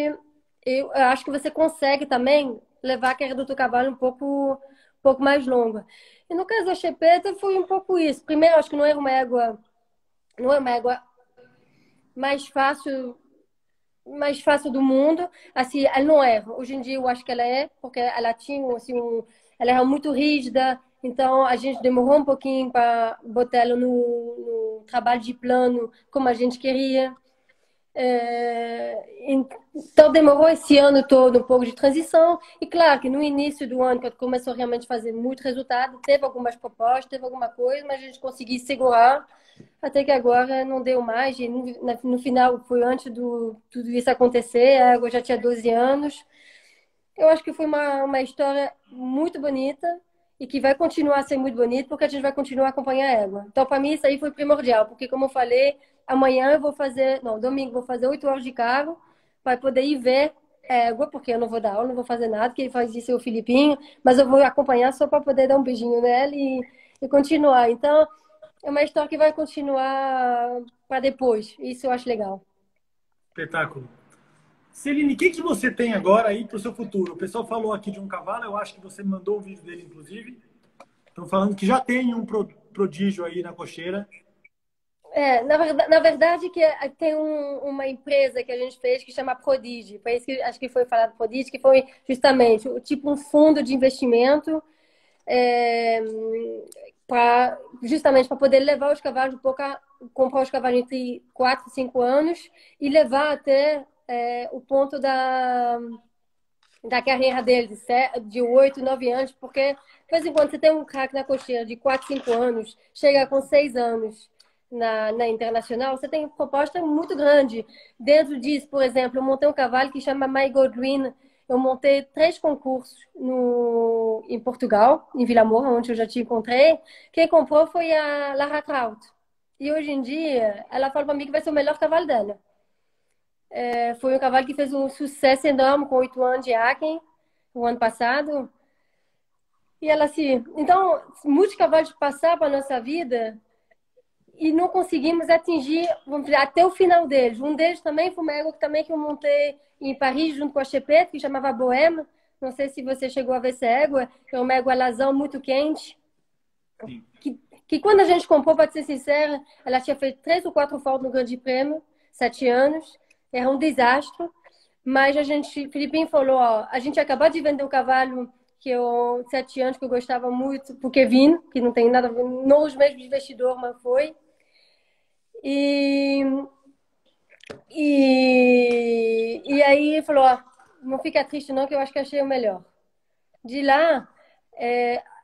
Eu acho que você consegue também levar a carreira do teu cavalo um pouco mais longa. E no caso da Chepeta, foi um pouco isso. Primeiro, acho que não é uma égua mais fácil, mais fácil do mundo. Assim, ela não é. Hoje em dia, eu acho que ela é, porque ela tinha, assim, ela era muito rígida. Então, a gente demorou um pouquinho para botar ela no trabalho de plano como a gente queria. Então demorou esse ano todo um pouco de transição e claro que no início do ano, quando começou realmente a fazer muito resultado, teve algumas propostas, teve alguma coisa, mas a gente conseguiu segurar até que agora não deu mais e no final foi antes do tudo isso acontecer, a água já tinha 12 anos. Eu acho que foi uma história muito bonita e que vai continuar a ser muito bonita porque a gente vai continuar a acompanhar a égua. Então, para mim, isso aí foi primordial, porque, como eu falei, amanhã eu vou fazer, não, domingo vou fazer 8 horas de carro para poder ir ver égua, porque eu não vou dar aula, não vou fazer nada, que ele faz isso é o Filipinho, mas eu vou acompanhar só para poder dar um beijinho nele e continuar. Então, é uma história que vai continuar para depois. Isso eu acho legal. Espetáculo. Celine, o que que você tem agora aí para o seu futuro? O pessoal falou aqui de um cavalo, eu acho que você me mandou um vídeo dele, inclusive. Estão falando que já tem um prodígio aí na cocheira. Na verdade que tem uma empresa que a gente fez que chama Prodigy. Foi isso que acho que foi falado Prodigy, que foi justamente tipo um fundo de investimento é, justamente para poder levar os cavalos um pouco comprar os cavalos entre 4 e 5 anos e levar até o ponto da carreira deles, de 8, 9 anos, porque de vez em quando você tem um craque na cocheira de 4, 5 anos, chega com 6 anos na internacional, você tem proposta muito grande. Dentro disso, por exemplo, eu montei um cavalo que chama My Goldwyn. Eu montei 3 concursos em Portugal, em Vila Moura, onde eu já te encontrei. Quem comprou foi a Lara Kraut. E hoje em dia, ela fala para mim que vai ser o melhor cavalo dela. Foi um cavalo que fez um sucesso enorme com 8 anos de Aachen, o ano passado. E ela se. Então, muitos cavalos passaram para a nossa vida e não conseguimos atingir, vamos dizer, até o final deles. Um deles também foi uma égua que eu montei em Paris, junto com a Chepette, que chamava Bohème. Não sei se você chegou a ver essa égua. É uma égua alazão muito quente. Que quando a gente comprou, para ser sincera, ela tinha feito 3 ou 4 faltas no Grande Prêmio, 7 anos. Era um desastre. Mas Filipinho falou, ó, a gente acabou de vender um cavalo que eu, 7 anos, que eu gostava muito, pro Kevin, que não tem nada a ver, não os mesmos investidores, mas foi. E, e aí ele falou, ó, não fica triste não, que eu acho que achei o melhor. De lá,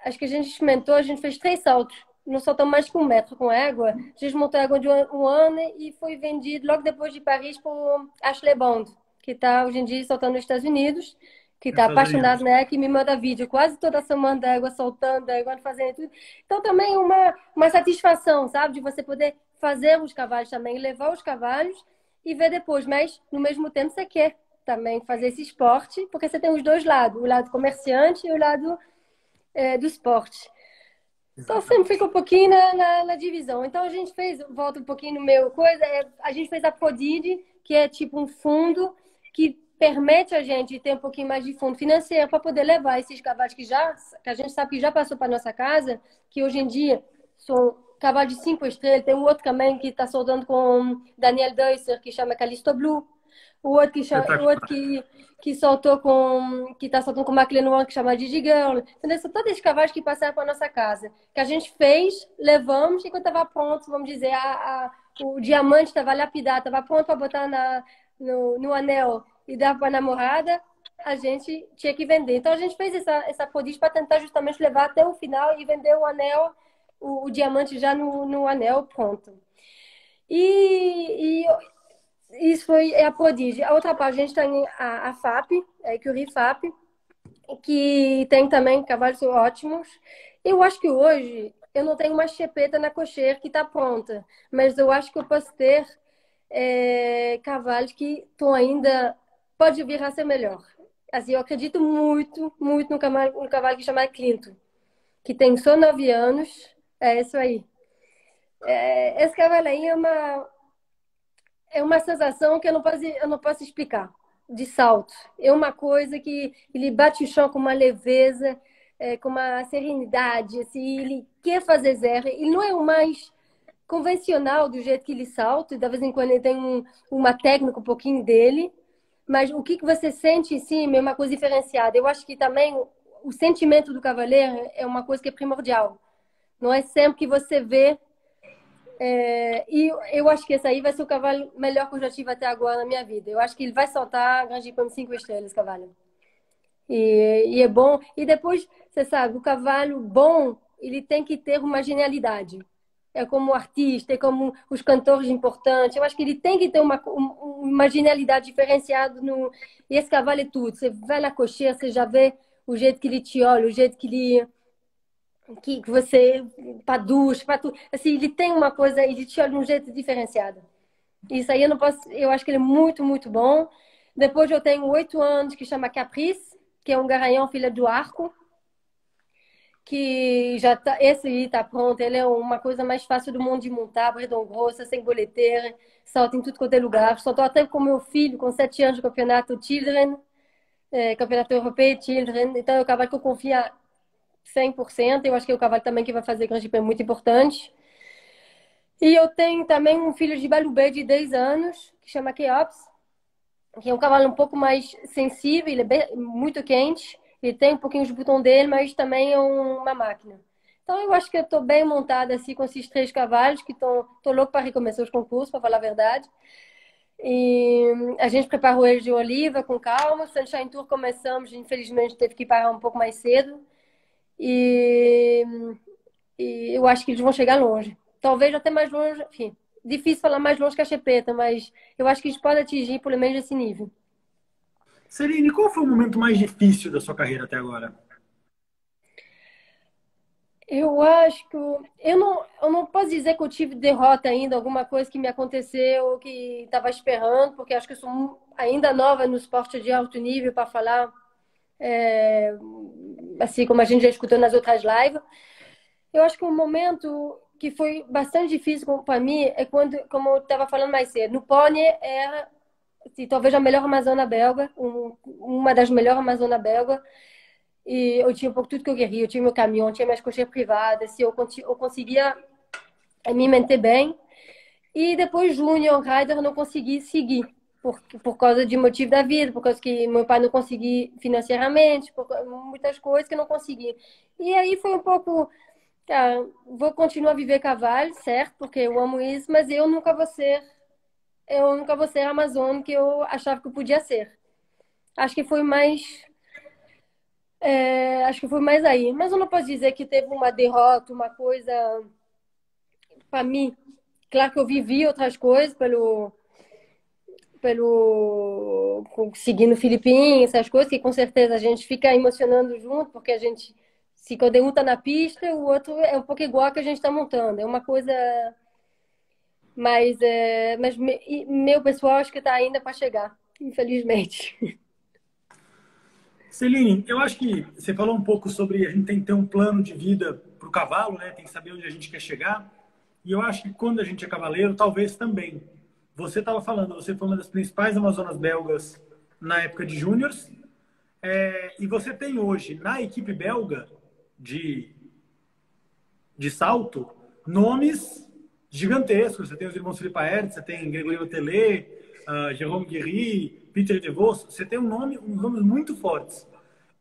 acho que a gente experimentou, a gente fez 3 saltos. Não saltamos mais que 1 metro com égua. A gente montou égua de um ano e foi vendido logo depois de Paris por Ashley Bond, que está hoje em dia saltando nos Estados Unidos, que está Estados Unidos. apaixonado na égua, que me manda vídeo quase toda semana da égua soltando, da égua fazendo tudo. Então também uma satisfação, sabe? De você poder fazer os cavalos também, levar os cavalos e ver depois. Mas, no mesmo tempo, você quer também fazer esse esporte, porque você tem os dois lados, o lado comerciante e o lado do esporte. Então sempre fica um pouquinho na divisão. Então a gente fez, volta um pouquinho no meu coisa, a gente fez a Prodid, que é tipo um fundo que permite a gente ter um pouquinho mais de fundo financeiro para poder levar esses cavalos que a gente sabe que já passou para nossa casa, que hoje em dia são cavalos de 5 estrelas. Tem um outro também que está soldando com Daniel Deusser, que chama Callisto Blue. O outro que soltou que está soltando com McLean One, que chama Gigi Girl. Entendeu? São todos esses cavalos que passaram para nossa casa. Que a gente fez, levamos, e quando estava pronto, vamos dizer, o diamante estava lapidado, estava pronto para botar no anel e dar para a namorada, a gente tinha que vender. Então a gente fez essa prodígio para tentar justamente levar até o final e vender o anel, o diamante já no anel pronto. E isso foi a Prodígio. A outra parte, a gente tem a FAP, a Ecurie FAP, que tem também cavalos ótimos. Eu acho que hoje eu não tenho uma chepeta na cocheira que está pronta, mas eu acho que eu posso ter cavalos que estão ainda... Pode vir a ser melhor. Assim, eu acredito muito, muito no cavalo que chama Clinton, que tem só 9 anos. É isso aí. Esse cavalo aí é uma sensação que eu não posso explicar, de salto. É uma coisa que ele bate o chão com uma leveza, com uma serenidade, assim, ele quer fazer zero. Ele não é o mais convencional do jeito que ele salta, e de vez em quando ele tem uma técnica um pouquinho dele, mas o que você sente em cima é uma coisa diferenciada. Eu acho que também o sentimento do cavaleiro é uma coisa que é primordial. Não é sempre que você vê. E eu acho que esse aí vai ser o cavalo melhor que eu já tive até agora na minha vida. Eu acho que ele vai soltar Grande Prêmio 5 estrelas, cavalo. E é bom. E depois, você sabe, o cavalo bom, ele tem que ter uma genialidade. É como o artista, é como os cantores importantes. Eu acho que ele tem que ter uma genialidade diferenciada. E esse cavalo é tudo. Você vai na cocheira, você já vê o jeito que ele te olha, o jeito que ele... Que você paduz, assim, ele tem uma coisa, ele te olha de um jeito diferenciado. Isso aí eu não posso, eu acho que ele é muito, muito bom. Depois eu tenho 8 anos que chama Caprice, que é um garanhão filha do arco, que já tá, esse aí tá pronto, ele é uma coisa mais fácil do mundo de montar, redom grossa, sem boleteira, salta em tudo quanto é lugar. Só tô até com meu filho, com 7 anos, no campeonato Children, campeonato europeu Children, então é o cavalo que eu confio a 100%, eu acho que é o cavalo também que vai fazer Grand Prix muito importante. E eu tenho também um filho de Balubé de 10 anos, que chama Keops, que é um cavalo um pouco mais sensível, ele é muito quente, ele tem um pouquinho de botão dele, mas também é uma máquina. Então eu acho que eu estou bem montada assim com esses 3 cavalos, que tô louco para recomeçar os concursos, para falar a verdade. E a gente preparou eles de oliva com calma. Sunshine Tour começamos, infelizmente teve que parar um pouco mais cedo. E, e eu acho que eles vão chegar longe. Talvez até mais longe, enfim, difícil falar mais longe que a Chepeta, mas eu acho que eles podem atingir pelo menos esse nível. Celine, qual foi o momento mais difícil da sua carreira até agora? Eu acho que eu não posso dizer que eu tive derrota ainda, alguma coisa que me aconteceu que estava esperando, porque acho que eu sou ainda nova no esporte de alto nível para falar, é, assim como a gente já escutou nas outras lives. Eu acho que um momento que foi bastante difícil para mim é quando, como eu estava falando mais cedo, no pônei era assim, talvez a melhor Amazona belga, uma das melhores Amazona belga. E eu tinha um pouco tudo que eu queria. Eu tinha meu caminhão, tinha minhas cocheiras privadas, assim, eu conseguia me manter bem. E depois, Júnior, Rider, eu não consegui seguir. Por causa de motivo da vida, por causa que meu pai não conseguia financeiramente, por muitas coisas que eu não consegui. E aí foi um pouco, vou continuar a viver cavalo, certo? Porque eu amo isso, mas eu nunca vou ser a Amazônia que eu achava que eu podia ser. Acho que foi mais acho que foi mais aí. Mas eu não posso dizer que teve uma derrota, uma coisa para mim. Claro que eu vivi outras coisas seguindo o Filipinho, essas coisas, que com certeza a gente fica emocionando junto, porque a gente, se quando um tá na pista, o outro é um pouco igual que a gente está montando. É uma coisa mas meu pessoal acho que está ainda para chegar, infelizmente. Celine, eu acho que você falou um pouco sobre a gente tem que ter um plano de vida para o cavalo, né? Tem que saber onde a gente quer chegar. E eu acho que quando a gente é cavaleiro, talvez também. Você estava falando, você foi uma das principais Amazonas belgas na época de júniors. E você tem hoje, na equipe belga de, de salto, nomes gigantescos. Você tem os irmãos Filipe Aert, você tem Gregory Otelé, Jérôme Guéry, Peter DeVos. Você tem uns nomes muito fortes.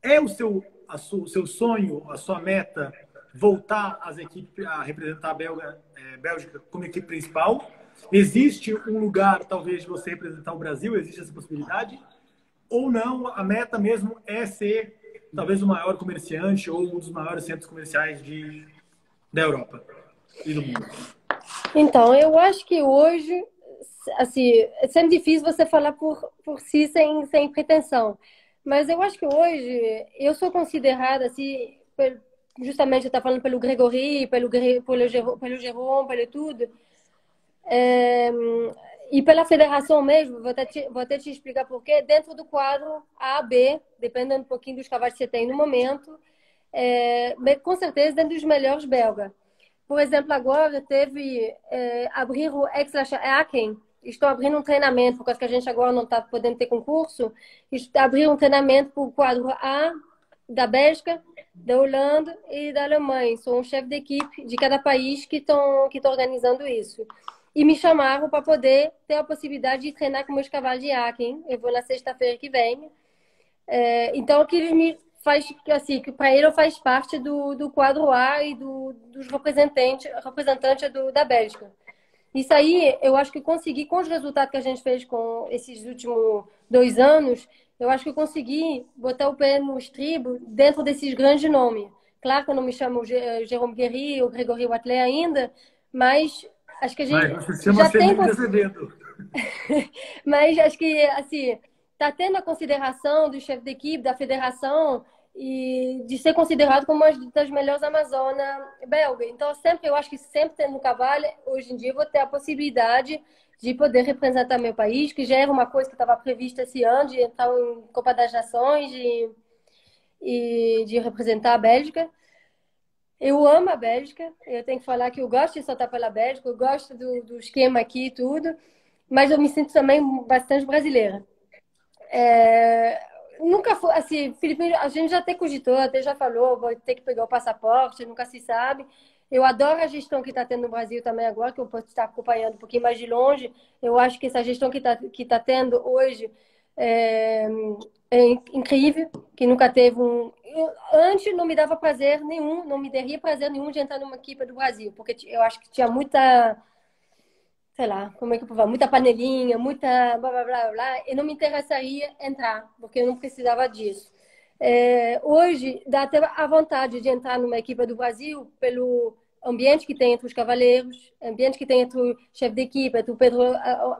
É o seu sonho, a sua meta, voltar às equipes a representar a Bélgica como equipe principal? Existe um lugar, talvez, de você representar o Brasil? Existe essa possibilidade? Ou não, a meta mesmo é ser talvez o maior comerciante ou um dos maiores centros comerciais da Europa e do mundo? Então, eu acho que hoje, assim, é sempre difícil você falar por si sem pretensão. Mas eu acho que hoje eu sou considerada, assim, justamente eu estava falando pelo Gregory, pelo Jerome, pelo tudo, é, e pela federação mesmo, vou até te explicar por quê. Dentro do quadro A, B, dependendo um pouquinho dos cavalos que você tem no momento, mas com certeza dentro dos melhores belgas. Por exemplo, agora teve abrir o Aix-la-Chapelle. Estou abrindo um treinamento, por causa que a gente agora não está podendo ter concurso. Abrir um treinamento para o quadro A da Bélgica, da Holanda e da Alemanha. Sou um chefe de equipe de cada país que estão organizando isso. E me chamaram para poder ter a possibilidade de treinar com meus cavalos de Aachen. Eu vou na sexta-feira que vem. Então, que eles me faz assim, que para ele faz parte do quadro A e dos representantes da Bélgica. Isso aí, eu acho que eu consegui, com os resultados que a gente fez com esses últimos 2 anos, eu acho que eu consegui botar o pé no estribo dentro desses grandes nomes. Claro que eu não me chamo Jérôme Guéry ou Gregory Watley ainda, mas acho que a gente Mas você se chama já tem. Celine Azevedo. Mas acho que, assim, tá tendo a consideração do chefe de equipe, da federação, e de ser considerado como uma das melhores Amazonas belga. Então, sempre, eu acho que sempre tendo um cavalo, hoje em dia eu vou ter a possibilidade de poder representar meu país, que já era uma coisa que estava prevista esse ano, de entrar em Copa das Nações e de representar a Bélgica. Eu amo a Bélgica, eu tenho que falar que eu gosto de soltar pela Bélgica, eu gosto do esquema aqui e tudo, mas eu me sinto também bastante brasileira. É, nunca foi, assim, Felipe, a gente já até cogitou, até já falou, vou ter que pegar o passaporte, nunca se sabe. Eu adoro a gestão que está tendo no Brasil também agora, que eu posso estar acompanhando um pouquinho mais de longe. Eu acho que essa gestão que tá tendo hoje é, é incrível, que nunca teve um... Antes não me dava prazer nenhum, não me daria prazer nenhum de entrar numa equipe do Brasil, porque eu acho que tinha muita, sei lá, como é que eu vou falar, muita panelinha, muita blá blá blá blá, e não me interessaria entrar, porque eu não precisava disso. Hoje, dá até a vontade de entrar numa equipe do Brasil pelo ambiente que tem entre os cavaleiros, ambiente que tem entre o chefe de equipe, entre o Pedro,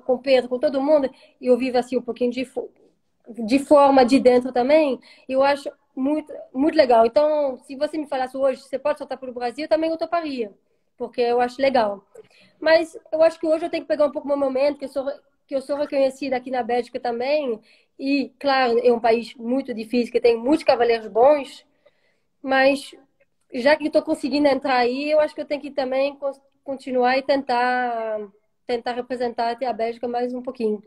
com o Pedro, com todo mundo, e eu vivo assim um pouquinho de forma de dentro também, eu acho muito, muito legal. Então, se você me falasse hoje, você pode soltar para o Brasil, também eu toparia, porque eu acho legal. Mas eu acho que hoje eu tenho que pegar um pouco o meu momento, que eu sou reconhecida aqui na Bélgica também. E, claro, é um país muito difícil, que tem muitos cavaleiros bons. Mas, já que estou conseguindo entrar aí, eu acho que eu tenho que também continuar e tentar representar até a Bélgica mais um pouquinho.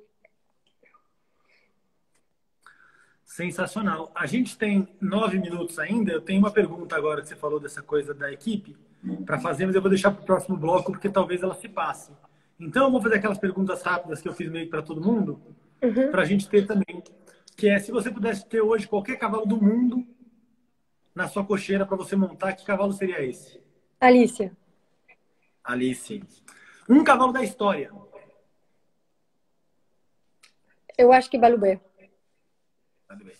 Sensacional. A gente tem 9 minutos ainda. Eu tenho uma pergunta agora que você falou dessa coisa da equipe para fazer, mas eu vou deixar para o próximo bloco porque talvez ela se passe. Então, eu vou fazer aquelas perguntas rápidas que eu fiz meio para todo mundo, Uhum. para a gente ter também. Que é, se você pudesse ter hoje qualquer cavalo do mundo na sua cocheira para você montar, que cavalo seria esse? Alicia, Alice. Um cavalo da história. eu acho que Balubé. Tudo bem.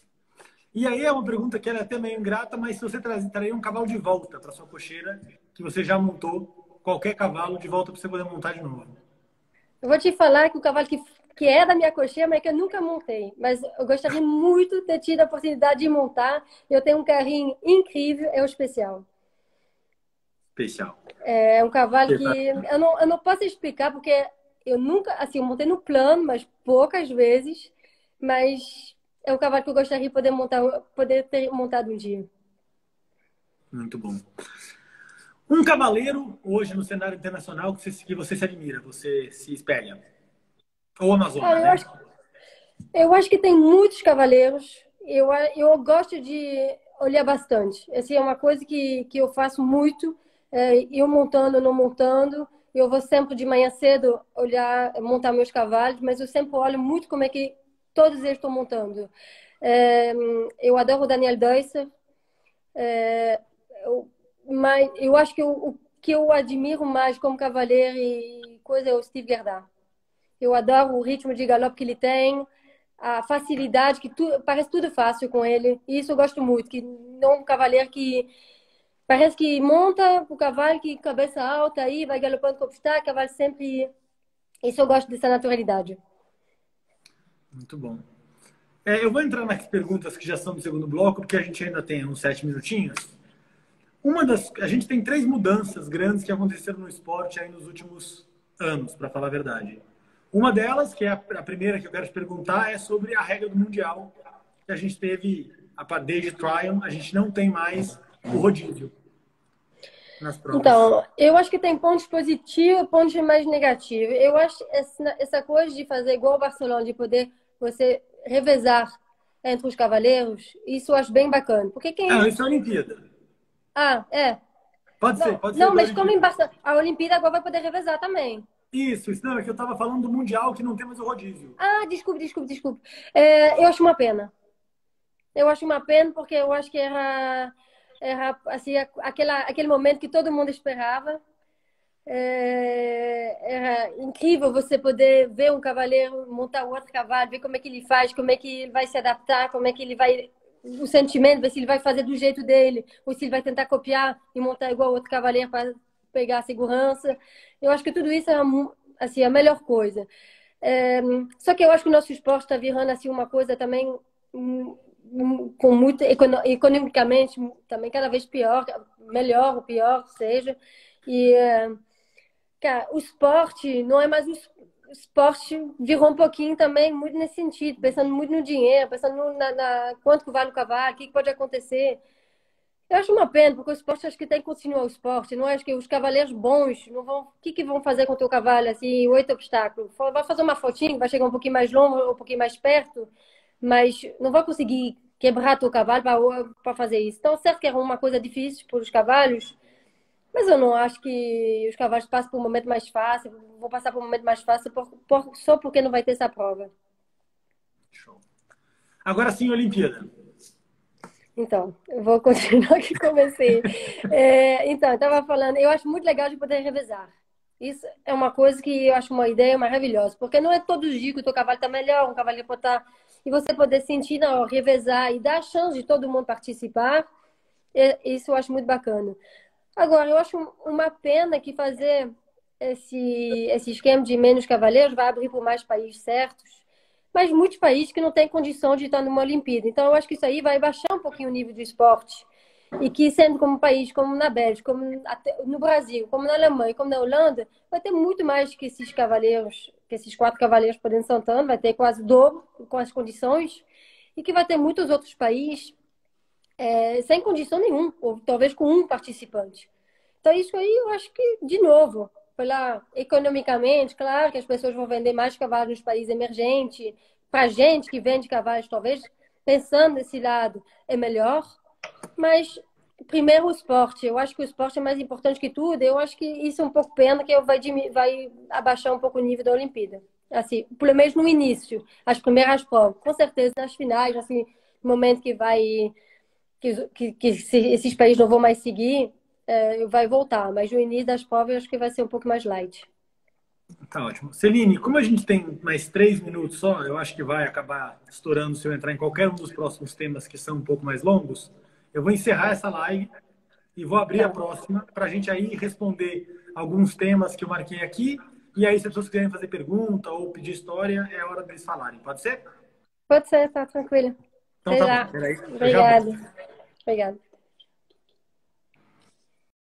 E aí é uma pergunta que é até meio ingrata, mas se você traria um cavalo de volta para sua cocheira, que você já montou, qualquer cavalo de volta para você poder montar de novo. Eu vou te falar que o cavalo que é da minha cocheira, mas que eu nunca montei. Mas eu gostaria muito de ter tido a oportunidade de montar. Eu tenho um carrinho incrível, é o especial. Especial. É um cavalo que eu não posso explicar, porque eu nunca, assim, eu montei no plano, mas poucas vezes. Mas é um cavalo que eu gostaria de poder montar, poder ter montado um dia. Muito bom. Um cavaleiro hoje no cenário internacional que você se admira, você se espelha. Ou Amazônia, Cara, né? eu acho que tem muitos cavaleiros. Eu gosto de olhar bastante. Assim, é uma coisa que eu faço muito. Eu montando, não montando. Eu vou sempre de manhã cedo olhar, montar meus cavalos, mas eu sempre olho muito como é que todos eles estão montando. É, eu adoro o Daniel Deusser, mas eu acho que o que eu admiro mais como cavaleiro e coisa é o Steve Gerda. Eu adoro o ritmo de galope que ele tem, a facilidade, parece tudo fácil com ele. E isso eu gosto muito, que não é um cavaleiro que parece que monta o cavalo, que cabeça alta aí, vai galopando com o obstáculo, cavalo sempre. Isso eu gosto dessa naturalidade. Muito bom. Eu vou entrar nas perguntas que já são do segundo bloco, porque a gente ainda tem uns 7 minutinhos. A gente tem 3 mudanças grandes que aconteceram no esporte aí nos últimos anos, para falar a verdade. Uma delas, que é a primeira que eu quero te perguntar, é sobre a regra do Mundial, que a gente teve desde Tryon, a gente não tem mais o rodízio nas provas. Então, eu acho que tem pontos positivos e pontos mais negativos. Eu acho essa coisa de fazer igual o Barcelona, de poder você revezar entre os cavaleiros, isso eu acho bem bacana. Porque Ah, quem. isso é a Olimpíada. Ah, é. Pode ser Não, da mas como em Olimpíada. Barcelona, a Olimpíada agora vai poder revezar também. Isso não, é que eu estava falando do Mundial que não tem mais o rodízio. Ah, desculpe. Eu acho uma pena. Eu acho uma pena porque eu acho que era assim, aquele momento que todo mundo esperava. Era incrível você poder ver um cavaleiro montar o outro cavalo, ver como é que ele faz, como é que ele vai se adaptar, como é que ele vai. O sentimento, ver se ele vai fazer do jeito dele, ou se ele vai tentar copiar e montar igual outro cavaleiro para pegar a segurança. Eu acho que tudo isso é assim, a melhor coisa. É, só que eu acho que o nosso esporte está virando assim, uma coisa também com muito economicamente também cada vez pior, melhor ou pior seja. E cara, o esporte não é mais o esporte, virou um pouquinho também muito nesse sentido, pensando muito no dinheiro, pensando quanto que vale o cavalo, o que pode acontecer. Eu acho uma pena, porque o esporte acho que tem que continuar o esporte. Não acho que os cavaleiros bons não vão. O que vão fazer com o teu cavalo, assim, 8 obstáculos? Vai fazer uma fotinho, vai chegar um pouquinho mais longe, um pouquinho mais perto, mas não vai conseguir quebrar teu cavalo para fazer isso. Então, certo que é uma coisa difícil para os cavalos, mas eu não acho que os cavalos passem por um momento mais fácil, vão passar por um momento mais fácil só porque não vai ter essa prova. Show. Agora sim, Olimpíada. Então, eu vou continuar que comecei. Então, eu estava falando, eu acho muito legal de poder revezar. Isso é uma coisa que eu acho uma ideia maravilhosa, porque não é todos os dias que o teu cavalo está melhor, um cavalo pode estar... E você poder sentir, não, revezar e dar a chance de todo mundo participar, isso eu acho muito bacana. Agora, eu acho uma pena que fazer esse esquema de menos cavaleiros vai abrir por mais países certos, mas muitos países que não têm condição de estar numa Olimpíada. Então, eu acho que isso aí vai baixar um pouquinho o nível do esporte. E que, sendo como um país, como na Bélgica, como até no Brasil, como na Alemanha, como na Holanda, vai ter muito mais que esses cavaleiros, que esses 4 cavaleiros podendo Santana, vai ter quase o dobro com as condições, e que vai ter muitos outros países sem condição nenhuma, ou talvez com um participante. Então, isso aí eu acho que, de novo, economicamente, claro que as pessoas vão vender mais cavalos nos países emergentes, para gente que vende cavalos, talvez, pensando nesse lado, é melhor. Mas, primeiro, o esporte. Eu acho que o esporte é mais importante que tudo. Eu acho que isso é um pouco pena, que vai abaixar um pouco o nível da Olimpíada. Assim, pelo menos no início, as primeiras provas. Com certeza, nas finais, assim, no momento que esses países não vão mais seguir, vai voltar. Mas no início das provas, eu acho que vai ser um pouco mais light. Tá ótimo. Celine, como a gente tem mais 3 minutos só, eu acho que vai acabar estourando se eu entrar em qualquer um dos próximos temas que são um pouco mais longos. Eu vou encerrar essa live e vou abrir a Tá. próxima para a gente aí responder alguns temas que eu marquei aqui. E aí, se as pessoas quiserem fazer pergunta ou pedir história, é hora deles falarem. Pode ser? Pode ser, tá tranquilo. Então Até tá bom. já. Peraí, eu já volto. Obrigada. Obrigada.